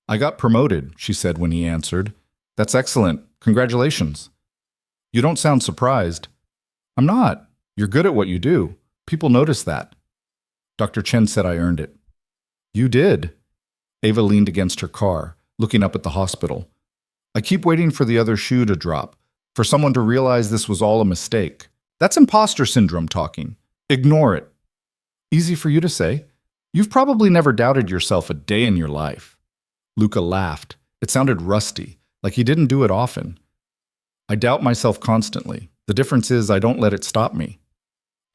I got promoted, she said when he answered. That's excellent. Congratulations. You don't sound surprised. I'm not. You're good at what you do. People notice that. Dr. Chen said I earned it. You did. Ava leaned against her car, looking up at the hospital. I keep waiting for the other shoe to drop, for someone to realize this was all a mistake. That's imposter syndrome talking. Ignore it. Easy for you to say. You've probably never doubted yourself a day in your life. Luca laughed. It sounded rusty, like he didn't do it often. I doubt myself constantly. The difference is I don't let it stop me.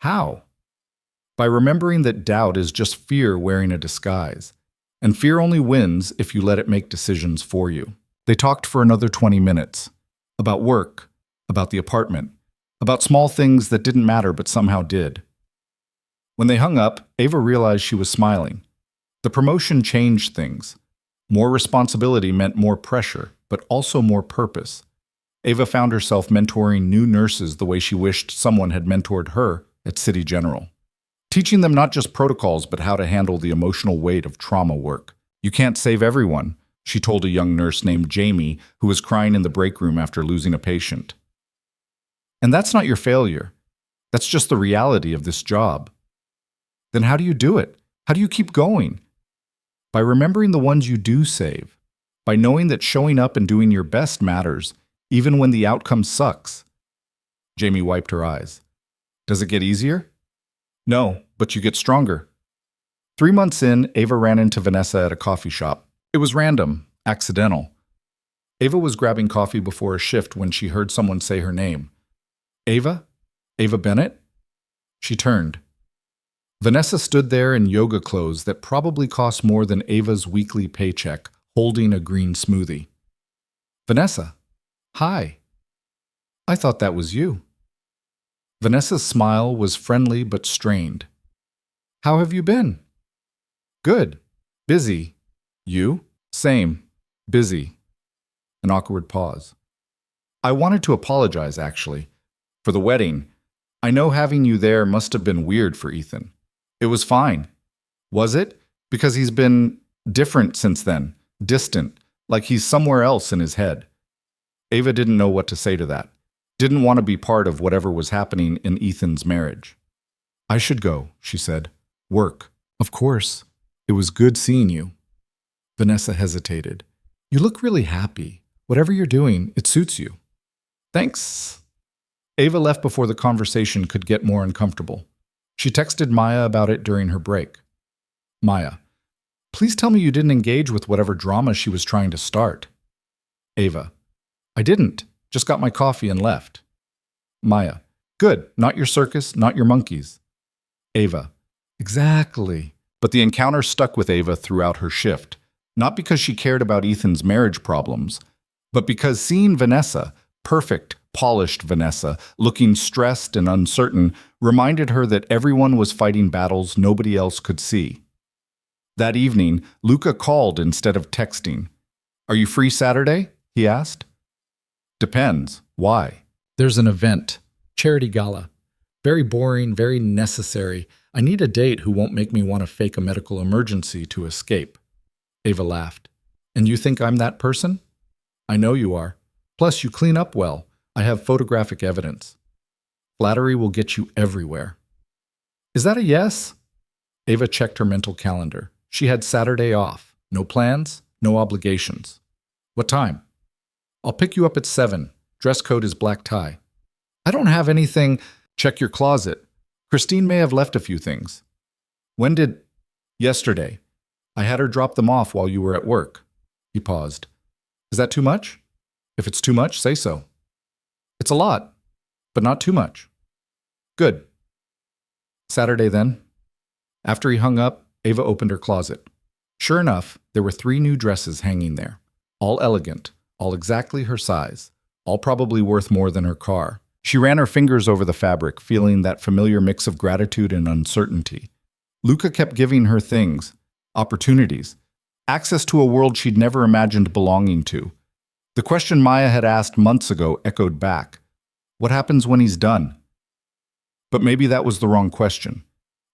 How? By remembering that doubt is just fear wearing a disguise. And fear only wins if you let it make decisions for you. They talked for another 20 minutes. About work, about the apartment, about small things that didn't matter but somehow did. When they hung up, Ava realized she was smiling. The promotion changed things. More responsibility meant more pressure, but also more purpose. Ava found herself mentoring new nurses the way she wished someone had mentored her at City General. Teaching them not just protocols, but how to handle the emotional weight of trauma work. You can't save everyone, she told a young nurse named Jamie who was crying in the break room after losing a patient. And that's not your failure. That's just the reality of this job. Then how do you do it? How do you keep going? By remembering the ones you do save. By knowing that showing up and doing your best matters, even when the outcome sucks. Jamie wiped her eyes. Does it get easier? No, but you get stronger. 3 months in, Ava ran into Vanessa at a coffee shop. It was random, accidental. Ava was grabbing coffee before a shift when she heard someone say her name. Ava? Ava Bennett? She turned. Vanessa stood there in yoga clothes that probably cost more than Ava's weekly paycheck, holding a green smoothie. Vanessa, hi. I thought that was you. Vanessa's smile was friendly but strained. How have you been? Good. Busy. You? Same. Busy. An awkward pause. I wanted to apologize, actually. For the wedding. I know having you there must have been weird for Ethan. It was fine. Was it? Because he's been different since then. Distant. Like he's somewhere else in his head. Ava didn't know what to say to that. Didn't want to be part of whatever was happening in Ethan's marriage. I should go, she said. Work. Of course. It was good seeing you. Vanessa hesitated. You look really happy. Whatever you're doing, it suits you. Thanks. Ava left before the conversation could get more uncomfortable. She texted Maya about it during her break. Maya, please tell me you didn't engage with whatever drama she was trying to start. Ava, I didn't. Just got my coffee and left. Maya, good. Not your circus, not your monkeys. Ava, exactly. But the encounter stuck with Ava throughout her shift, not because she cared about Ethan's marriage problems, but because seeing Vanessa, perfect, polished Vanessa, looking stressed and uncertain, reminded her that everyone was fighting battles nobody else could see. That evening, Luca called instead of texting. Are you free Saturday? He asked. Depends. Why? There's an event. Charity gala. Very boring, very necessary. I need a date who won't make me want to fake a medical emergency to escape. Ava laughed. And you think I'm that person? I know you are. Plus, you clean up well. I have photographic evidence. Flattery will get you everywhere. Is that a yes? Ava checked her mental calendar. She had Saturday off. No plans, no obligations. What time? I'll pick you up at 7. Dress code is black tie. I don't have anything. Check your closet. Christine may have left a few things. When did? Yesterday. I had her drop them off while you were at work. He paused. Is that too much? If it's too much, say so. It's a lot, but not too much. Good. Saturday then. After he hung up, Ava opened her closet. Sure enough, there were 3 new dresses hanging there. All elegant, all exactly her size, all probably worth more than her car. She ran her fingers over the fabric, feeling that familiar mix of gratitude and uncertainty. Luca kept giving her things, opportunities, access to a world she'd never imagined belonging to. The question Maya had asked months ago echoed back. What happens when he's done? But maybe that was the wrong question.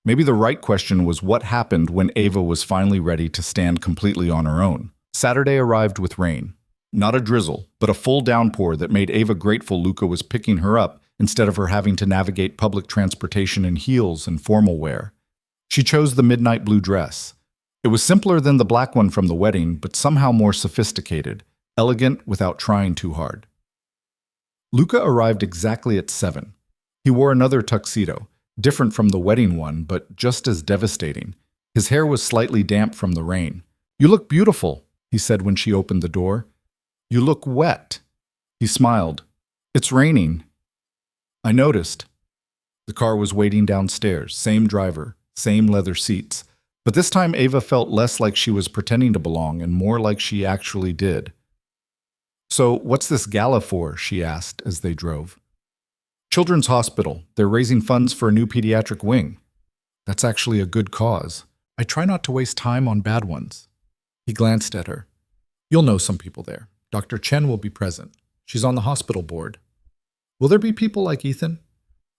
Maybe the right question was what happened when Ava was finally ready to stand completely on her own. Saturday arrived with rain. Not a drizzle, but a full downpour that made Ava grateful Luca was picking her up instead of her having to navigate public transportation in heels and formal wear. She chose the midnight blue dress. It was simpler than the black one from the wedding, but somehow more sophisticated, elegant without trying too hard. Luca arrived exactly at 7. He wore another tuxedo, different from the wedding one, but just as devastating. His hair was slightly damp from the rain. You look beautiful, he said when she opened the door. You look wet. He smiled. It's raining. I noticed. The car was waiting downstairs, same driver, same leather seats. But this time Ava felt less like she was pretending to belong and more like she actually did. So, what's this gala for? She asked as they drove. Children's Hospital. They're raising funds for a new pediatric wing. That's actually a good cause. I try not to waste time on bad ones. He glanced at her. You'll know some people there. Dr. Chen will be present. She's on the hospital board. Will there be people like Ethan?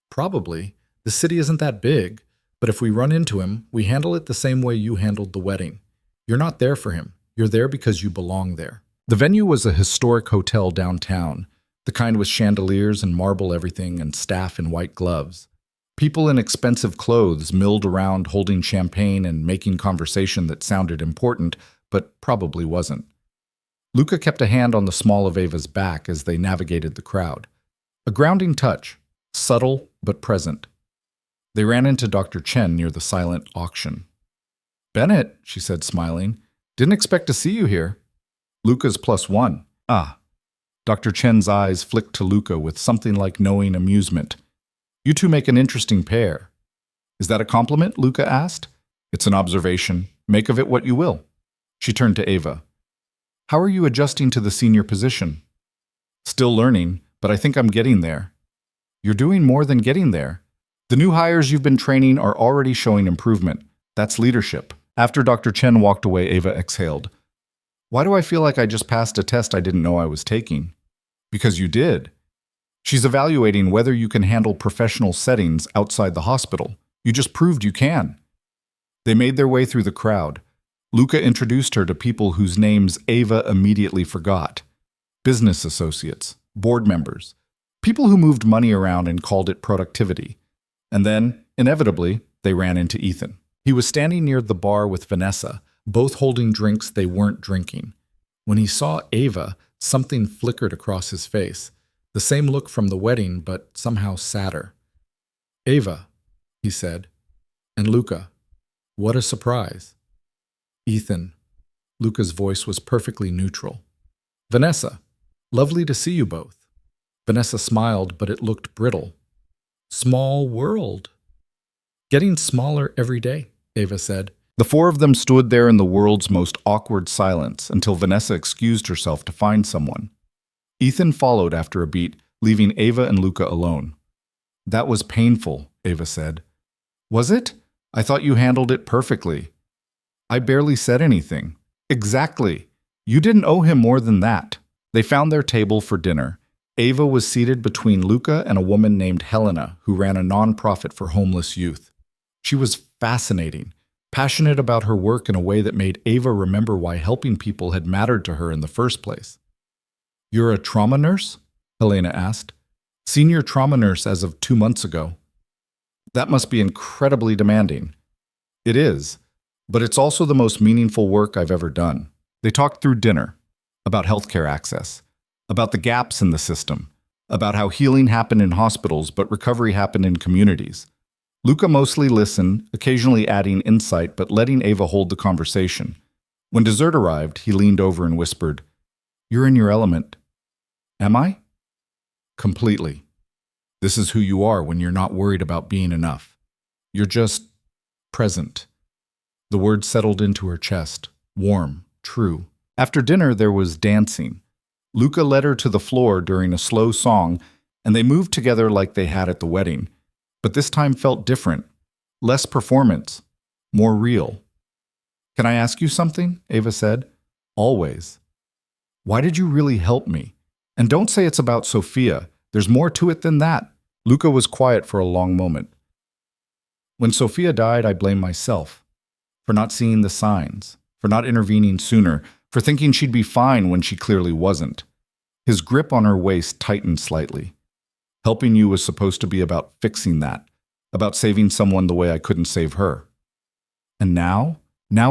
Probably. The city isn't that big, but if we run into him, we handle it the same way you handled the wedding. You're not there for him. You're there because you belong there. The venue was a historic hotel downtown, the kind with chandeliers and marble everything and staff in white gloves. People in expensive clothes milled around holding champagne and making conversation that sounded important, but probably wasn't. Luca kept a hand on the small of Ava's back as they navigated the crowd. A grounding touch, subtle but present. They ran into Dr. Chen near the silent auction. Bennett, she said, smiling. Didn't expect to see you here. Luca's +1. Ah. Dr. Chen's eyes flicked to Luca with something like knowing amusement. You two make an interesting pair. Is that a compliment? Luca asked. It's an observation. Make of it what you will. She turned to Ava. How are you adjusting to the senior position? Still learning, but I think I'm getting there. You're doing more than getting there. The new hires you've been training are already showing improvement. That's leadership. After Dr. Chen walked away, Ava exhaled. Why do I feel like I just passed a test I didn't know I was taking? Because you did. She's evaluating whether you can handle professional settings outside the hospital. You just proved you can. They made their way through the crowd. Luca introduced her to people whose names Ava immediately forgot. Business associates, board members, people who moved money around and called it productivity. And then, inevitably, they ran into Ethan. He was standing near the bar with Vanessa, both holding drinks they weren't drinking. When he saw Ava, something flickered across his face. The same look from the wedding, but somehow sadder. Ava, he said. And Luca. What a surprise. Ethan. Luca's voice was perfectly neutral. Vanessa. Lovely to see you both. Vanessa smiled, but it looked brittle. Small world. Getting smaller every day, Ava said. The 4 of them stood there in the world's most awkward silence until Vanessa excused herself to find someone. Ethan followed after a beat, leaving Ava and Luca alone. That was painful, Ava said. Was it? I thought you handled it perfectly. I barely said anything. Exactly. You didn't owe him more than that. They found their table for dinner. Ava was seated between Luca and a woman named Helena, who ran a nonprofit for homeless youth. She was fascinating, passionate about her work in a way that made Ava remember why helping people had mattered to her in the first place. You're a trauma nurse? Helena asked. Senior trauma nurse as of 2 months ago. That must be incredibly demanding. It is. But it's also the most meaningful work I've ever done. They talked through dinner about healthcare access, about the gaps in the system, about how healing happened in hospitals but recovery happened in communities. Luca mostly listened, occasionally adding insight but letting Ava hold the conversation. When dessert arrived, he leaned over and whispered, "You're in your element." "Am I?" "Completely. This is who you are when you're not worried about being enough. You're just present." The words settled into her chest, warm, true. After dinner, there was dancing. Luca led her to the floor during a slow song, and they moved together like they had at the wedding. But this time felt different. Less performance, more real. "Can I ask you something?" Ava said. "Always. Why did you really help me? And don't say it's about Sophia. There's more to it than that." Luca was quiet for a long moment. "When Sophia died, I blamed myself. For not seeing the signs, for not intervening sooner, for thinking she'd be fine when she clearly wasn't." His grip on her waist tightened slightly. "Helping you was supposed to be about fixing that, about saving someone the way I couldn't save her. And now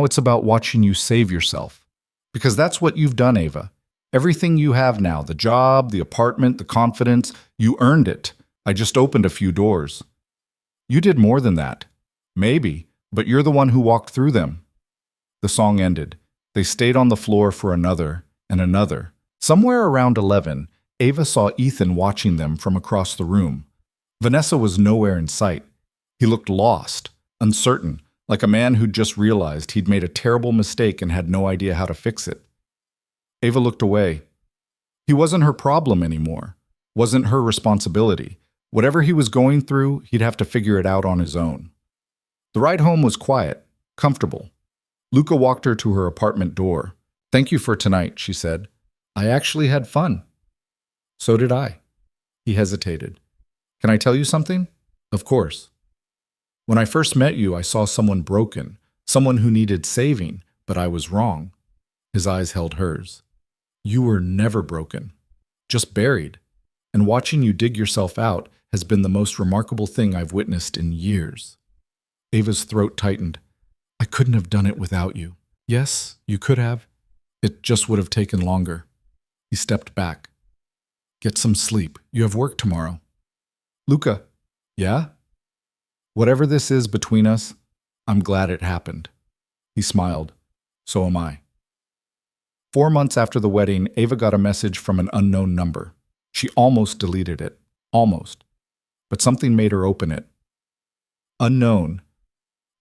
it's about watching you save yourself. Because that's what you've done, Ava. Everything you have now, the job, the apartment, the confidence, you earned it. I just opened a few doors. You did more than that. Maybe, but you're the one who walked through them." The song ended. They stayed on the floor for another and another. Somewhere around 11, Ava saw Ethan watching them from across the room. Vanessa was nowhere in sight. He looked lost, uncertain, like a man who'd just realized he'd made a terrible mistake and had no idea how to fix it. Ava looked away. He wasn't her problem anymore. Wasn't her responsibility. Whatever he was going through, he'd have to figure it out on his own. The ride home was quiet, comfortable. Luca walked her to her apartment door. "Thank you for tonight," she said. "I actually had fun." "So did I." He hesitated. "Can I tell you something?" "Of course." "When I first met you, I saw someone broken, someone who needed saving, but I was wrong." His eyes held hers. "You were never broken, just buried. And watching you dig yourself out has been the most remarkable thing I've witnessed in years." Ava's throat tightened. "I couldn't have done it without you." "Yes, you could have. It just would have taken longer." He stepped back. "Get some sleep. You have work tomorrow." "Luca." "Yeah?" "Whatever this is between us, I'm glad it happened." He smiled. "So am I." 4 months after the wedding, Ava got a message from an unknown number. She almost deleted it. Almost. But something made her open it. "Unknown.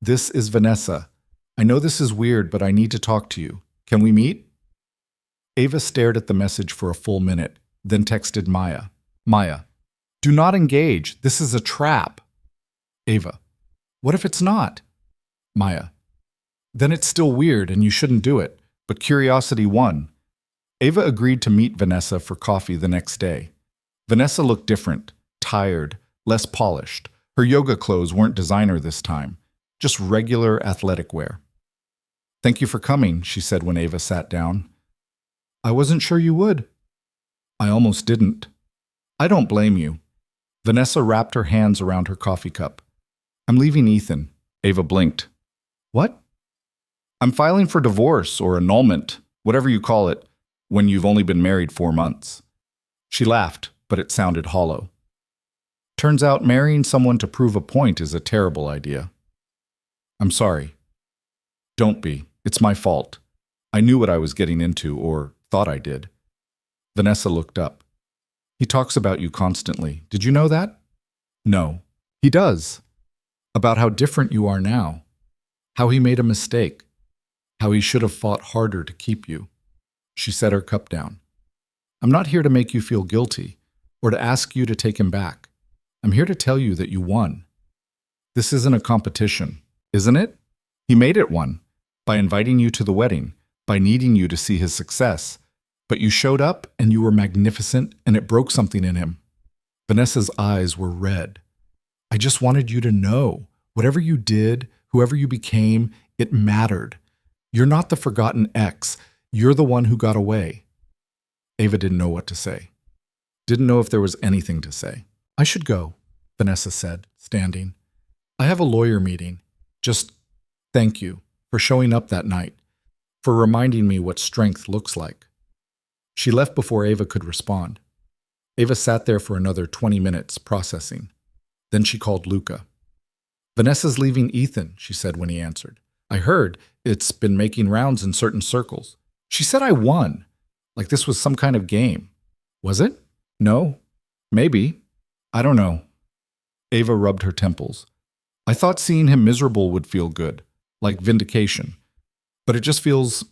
This is Vanessa. I know this is weird, but I need to talk to you. Can we meet?" Ava stared at the message for a full minute, then texted Maya. "Maya, do not engage. This is a trap." Ava, "What if it's not?" Maya, "Then it's still weird and you shouldn't do it." But curiosity won. Ava agreed to meet Vanessa for coffee the next day. Vanessa looked different, tired, less polished. Her yoga clothes weren't designer this time, just regular athletic wear. "Thank you for coming," she said when Ava sat down. "I wasn't sure you would." "I almost didn't." "I don't blame you." Vanessa wrapped her hands around her coffee cup. "I'm leaving Ethan." Ava blinked. "What?" "I'm filing for divorce or annulment, whatever you call it, when you've only been married 4 months. She laughed, but it sounded hollow. "Turns out marrying someone to prove a point is a terrible idea." "I'm sorry." "Don't be. It's my fault. I knew what I was getting into, or thought I did." Vanessa looked up. "He talks about you constantly. Did you know that?" "No." "He does. About how different you are now. How he made a mistake. How he should have fought harder to keep you." She set her cup down. "I'm not here to make you feel guilty, or to ask you to take him back. I'm here to tell you that you won. This isn't a competition, isn't it? He made it one, by inviting you to the wedding, by needing you to see his success. But you showed up, and you were magnificent, and it broke something in him." Vanessa's eyes were red. "I just wanted you to know, whatever you did, whoever you became, it mattered. You're not the forgotten ex. You're the one who got away." Ava didn't know what to say. Didn't know if there was anything to say. "I should go," Vanessa said, standing. "I have a lawyer meeting. Just thank you for showing up that night, for reminding me what strength looks like. She left before Ava could respond. Ava sat there for another 20 minutes, processing. Then she called Luca. "Vanessa's leaving Ethan," she said when he answered. "I heard it's been making rounds in certain circles. She said I won, like this was some kind of game. Was it? No? Maybe. I don't know." Ava rubbed her temples. "I thought seeing him miserable would feel good, like vindication. But it just feels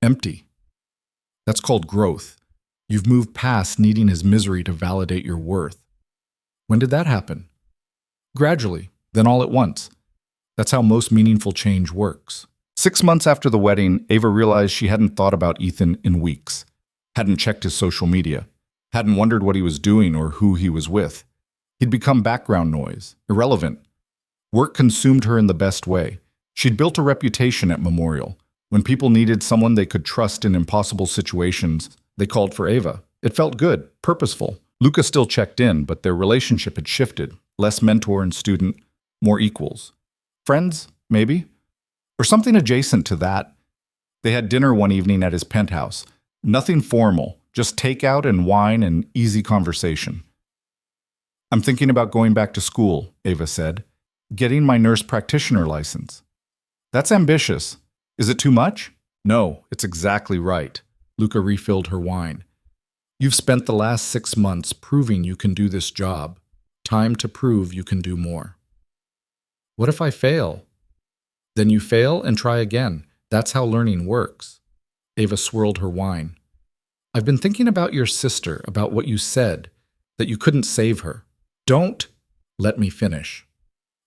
empty. That's called growth. You've moved past needing his misery to validate your worth." "When did that happen?" "Gradually, then all at once. That's how most meaningful change works." 6 months after the wedding, Ava realized she hadn't thought about Ethan in weeks, hadn't checked his social media, hadn't wondered what he was doing or who he was with. He'd become background noise, irrelevant. Work consumed her in the best way. She'd built a reputation at Memorial. When people needed someone they could trust in impossible situations, they called for Ava. It felt good, purposeful. Luca still checked in, but their relationship had shifted. Less mentor and student, more equals. Friends, maybe? Or something adjacent to that. They had dinner one evening at his penthouse. Nothing formal, just takeout and wine and easy conversation. "I'm thinking about going back to school," Ava said. "Getting my nurse practitioner license." "That's ambitious. Is it too much?" "No, it's exactly right." Luca refilled her wine. "You've spent the last 6 months proving you can do this job. Time to prove you can do more." "What if I fail?" "Then you fail and try again. That's how learning works." Ava swirled her wine. "I've been thinking about your sister, about what you said, that you couldn't save her." "Don't let me finish."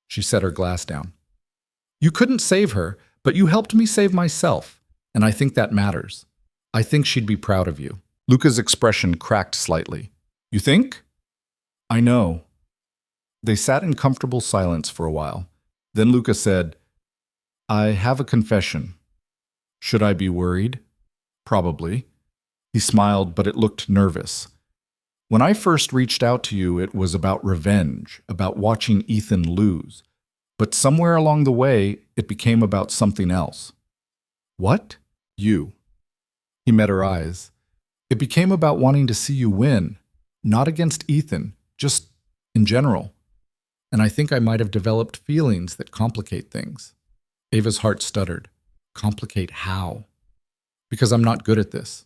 She set her glass down. "You couldn't save her, but you helped me save myself, and I think that matters. I think she'd be proud of you." Luca's expression cracked slightly. "You think?" "I know." They sat in comfortable silence for a while. Then Luca said, "I have a confession. Should I be worried?" "Probably." He smiled, but it looked nervous. "When I first reached out to you, it was about revenge, about watching Ethan lose. But somewhere along the way, it became about something else." "What?" "You." He met her eyes. "It became about wanting to see you win, not against Ethan, just in general. And I think I might have developed feelings that complicate things." Ava's heart stuttered. "Complicate how?" "Because I'm not good at this.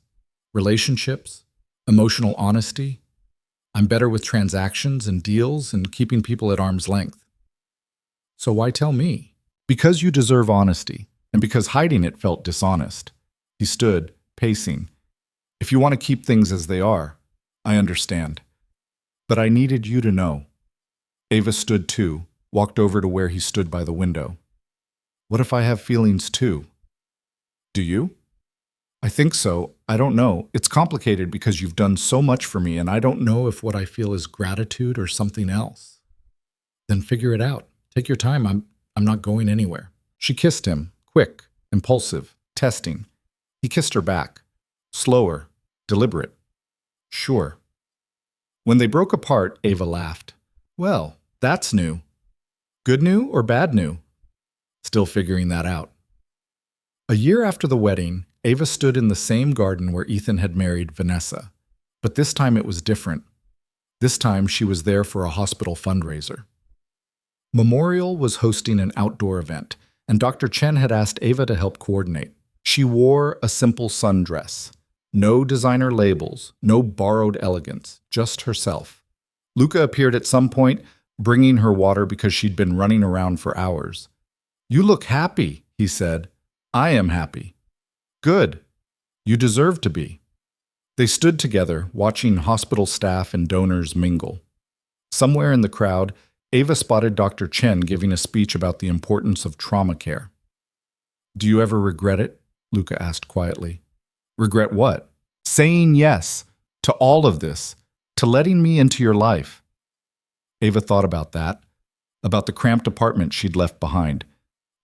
Relationships, emotional honesty. I'm better with transactions and deals and keeping people at arm's length." "So why tell me?" "Because you deserve honesty, and because hiding it felt dishonest." He stood, pacing. "If you want to keep things as they are, I understand. But I needed you to know." Ava stood too, walked over to where he stood by the window. "What if I have feelings too?" "Do you?" "I think so. I don't know. It's complicated because you've done so much for me, and I don't know if what I feel is gratitude or something else." "Then figure it out. Take your time. I'm not going anywhere." She kissed him, quick, impulsive, testing. He kissed her back, slower, deliberate. "Sure." When they broke apart, Ava laughed. "Well, that's new." "Good new or bad new?" "Still figuring that out." A year after the wedding, Ava stood in the same garden where Ethan had married Vanessa. But this time it was different. This time she was there for a hospital fundraiser. Memorial was hosting an outdoor event, and Dr. Chen had asked Ava to help coordinate. She wore a simple sundress. No designer labels, no borrowed elegance, just herself. Luca appeared at some point, bringing her water because she'd been running around for hours. "You look happy," he said. "I am happy." "Good. You deserve to be." They stood together, watching hospital staff and donors mingle. Somewhere in the crowd, Ava spotted Dr. Chen giving a speech about the importance of trauma care. "Do you ever regret it?" Luca asked quietly. "Regret what?" "Saying yes to all of this, to letting me into your life." Ava thought about that, about the cramped apartment she'd left behind,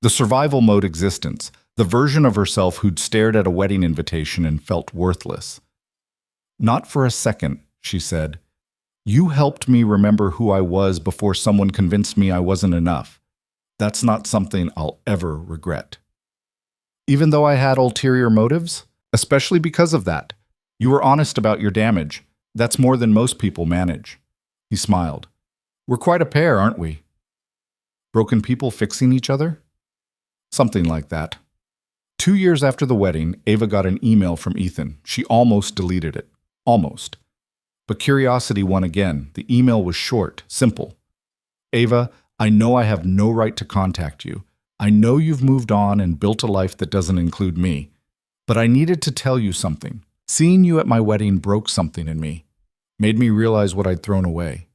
the survival mode existence, the version of herself who'd stared at a wedding invitation and felt worthless. "Not for a second," she said. "You helped me remember who I was before someone convinced me I wasn't enough. That's not something I'll ever regret." Even though I had ulterior motives? Especially because of that. You were honest about your damage. That's more than most people manage. He smiled. We're quite a pair, aren't we? Broken people fixing each other? Something like that. 2 years after the wedding, Ava got an email from Ethan. She almost deleted it. Almost. But curiosity won again. The email was short, simple. Ava, I know I have no right to contact you. I know you've moved on and built a life that doesn't include me. But I needed to tell you something. Seeing you at my wedding broke something in me. Made me realize what I'd thrown away.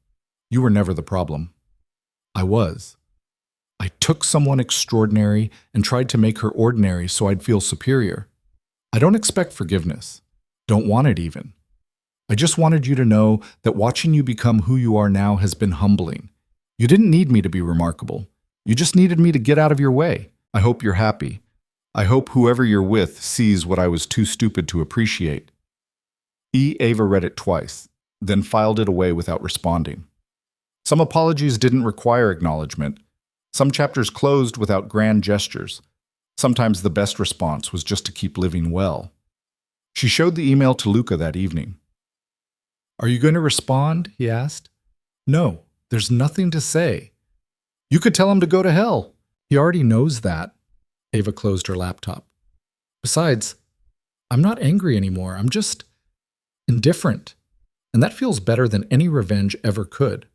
You were never the problem. I was. I took someone extraordinary and tried to make her ordinary so I'd feel superior. I don't expect forgiveness. Don't want it even. I just wanted you to know that watching you become who you are now has been humbling. You didn't need me to be remarkable. You just needed me to get out of your way. I hope you're happy. I hope whoever you're with sees what I was too stupid to appreciate. Ava read it twice, then filed it away without responding. Some apologies didn't require acknowledgement. Some chapters closed without grand gestures. Sometimes the best response was just to keep living well. She showed the email to Luca that evening. Are you going to respond? He asked. No, there's nothing to say. You could tell him to go to hell. He already knows that. Ava closed her laptop. Besides, I'm not angry anymore. I'm just indifferent. And that feels better than any revenge ever could.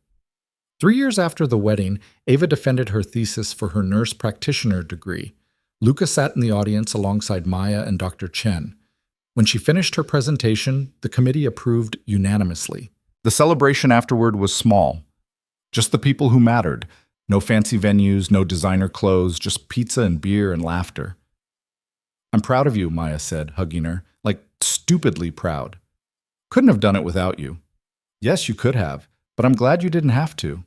3 years after the wedding, Ava defended her thesis for her nurse practitioner degree. Luca sat in the audience alongside Maya and Dr. Chen. When she finished her presentation, the committee approved unanimously. The celebration afterward was small. Just the people who mattered. No fancy venues, no designer clothes, just pizza and beer and laughter. I'm proud of you, Maya said, hugging her, like stupidly proud. Couldn't have done it without you. Yes, you could have, but I'm glad you didn't have to.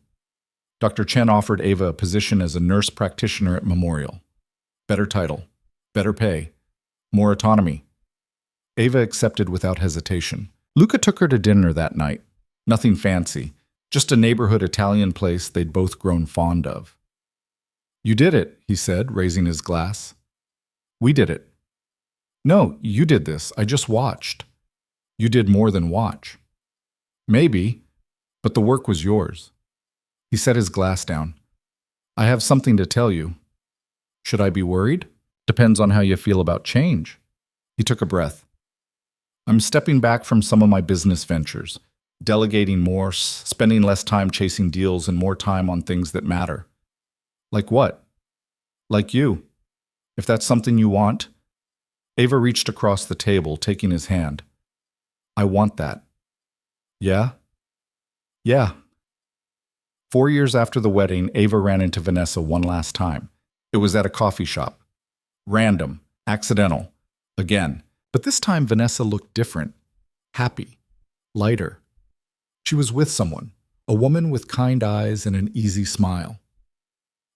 Dr. Chen offered Ava a position as a nurse practitioner at Memorial. Better title, better pay, more autonomy. Ava accepted without hesitation. Luca took her to dinner that night. Nothing fancy, just a neighborhood Italian place they'd both grown fond of. You did it, he said, raising his glass. We did it. No, you did this. I just watched. You did more than watch. Maybe, but the work was yours. He set his glass down. I have something to tell you. Should I be worried? Depends on how you feel about change. He took a breath. I'm stepping back from some of my business ventures, delegating more, spending less time chasing deals and more time on things that matter. Like what? Like you. If that's something you want. Ava reached across the table, taking his hand. I want that. Yeah? Yeah. 4 years after the wedding, Ava ran into Vanessa one last time. It was at a coffee shop. Random. Accidental. Again. But this time Vanessa looked different. Happy. Lighter. She was with someone. A woman with kind eyes and an easy smile.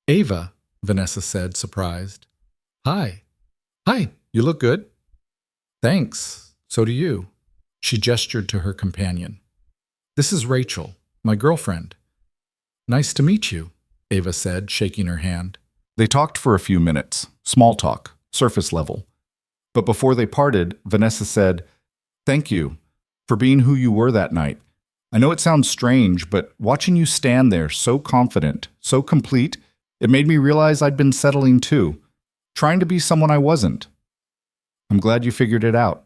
Ava, Vanessa said, surprised. Hi. Hi, you look good. Thanks. So do you. She gestured to her companion. This is Rachel, my girlfriend. Nice to meet you, Ava said, shaking her hand. They talked for a few minutes. Small talk, surface level. But before they parted, Vanessa said, Thank you for being who you were that night. I know it sounds strange, but watching you stand there so confident, so complete, it made me realize I'd been settling too, trying to be someone I wasn't. I'm glad you figured it out.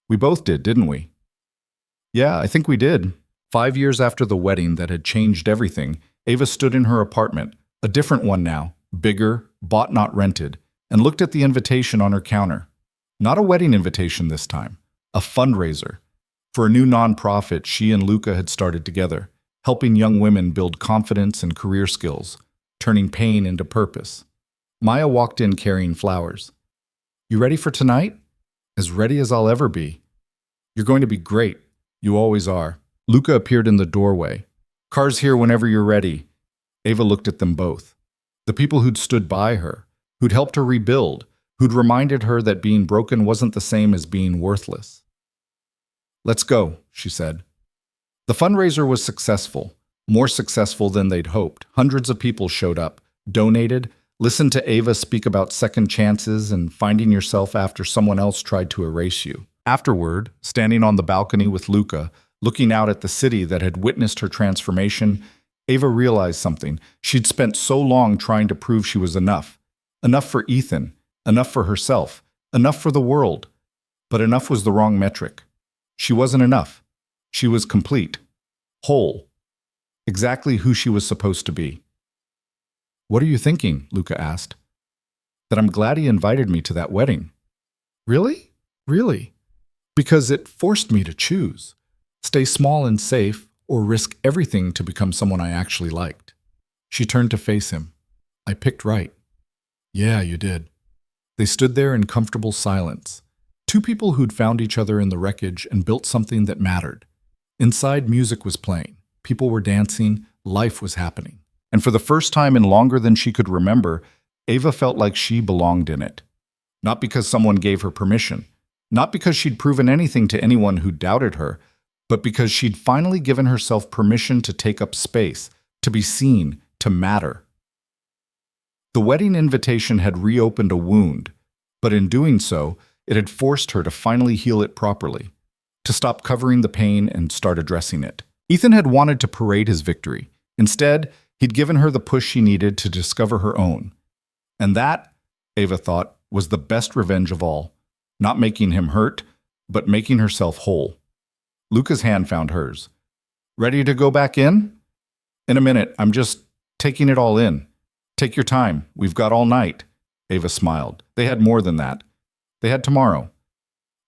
We both did, didn't we? Yeah, I think we did. 5 years after the wedding that had changed everything, Ava stood in her apartment, a different one now, bigger, bought not rented, and looked at the invitation on her counter. Not a wedding invitation this time, a fundraiser for a new nonprofit she and Luca had started together, helping young women build confidence and career skills, turning pain into purpose. Maya walked in carrying flowers. You ready for tonight? As ready as I'll ever be. You're going to be great. You always are. Luca appeared in the doorway. Car's here whenever you're ready. Ava looked at them both. The people who'd stood by her, who'd helped her rebuild, who'd reminded her that being broken wasn't the same as being worthless. Let's go, she said. The fundraiser was successful, more successful than they'd hoped. Hundreds of people showed up, donated, Listen to Ava speak about second chances and finding yourself after someone else tried to erase you. Afterward, standing on the balcony with Luca, looking out at the city that had witnessed her transformation, Ava realized something. She'd spent so long trying to prove she was enough. Enough for Ethan, enough for herself, enough for the world. But enough was the wrong metric. She wasn't enough. She was complete, whole, exactly who she was supposed to be. "What are you thinking?" Luca asked. "That I'm glad he invited me to that wedding." "Really? Really?" "Because it forced me to choose. Stay small and safe, or risk everything to become someone I actually liked." She turned to face him. "I picked right." "Yeah, you did." They stood there in comfortable silence. Two people who'd found each other in the wreckage and built something that mattered. Inside, music was playing. People were dancing. Life was happening. And for the first time in longer than she could remember, Ava felt like she belonged in it. Not because someone gave her permission, not because she'd proven anything to anyone who doubted her, but because she'd finally given herself permission to take up space, to be seen, to matter. The wedding invitation had reopened a wound, but in doing so, it had forced her to finally heal it properly, to stop covering the pain and start addressing it. Ethan had wanted to parade his victory. Instead, he'd given her the push she needed to discover her own. And that, Ava thought, was the best revenge of all. Not making him hurt, but making herself whole. Luca's hand found hers. "Ready to go back in?" "In a minute. I'm just taking it all in." "Take your time. We've got all night." Ava smiled. They had more than that. They had tomorrow,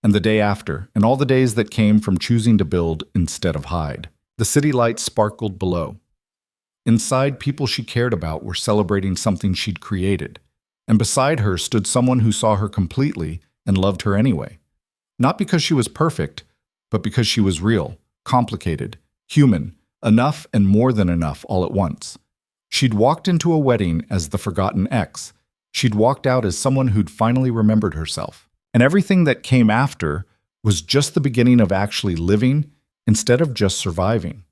and the day after, and all the days that came from choosing to build instead of hide. The city lights sparkled below. Inside, people she cared about were celebrating something she'd created, and beside her stood someone who saw her completely and loved her anyway. Not because she was perfect, but because she was real, complicated, human, enough and more than enough all at once. She'd walked into a wedding as the forgotten ex. She'd walked out as someone who'd finally remembered herself. And everything that came after was just the beginning of actually living instead of just surviving.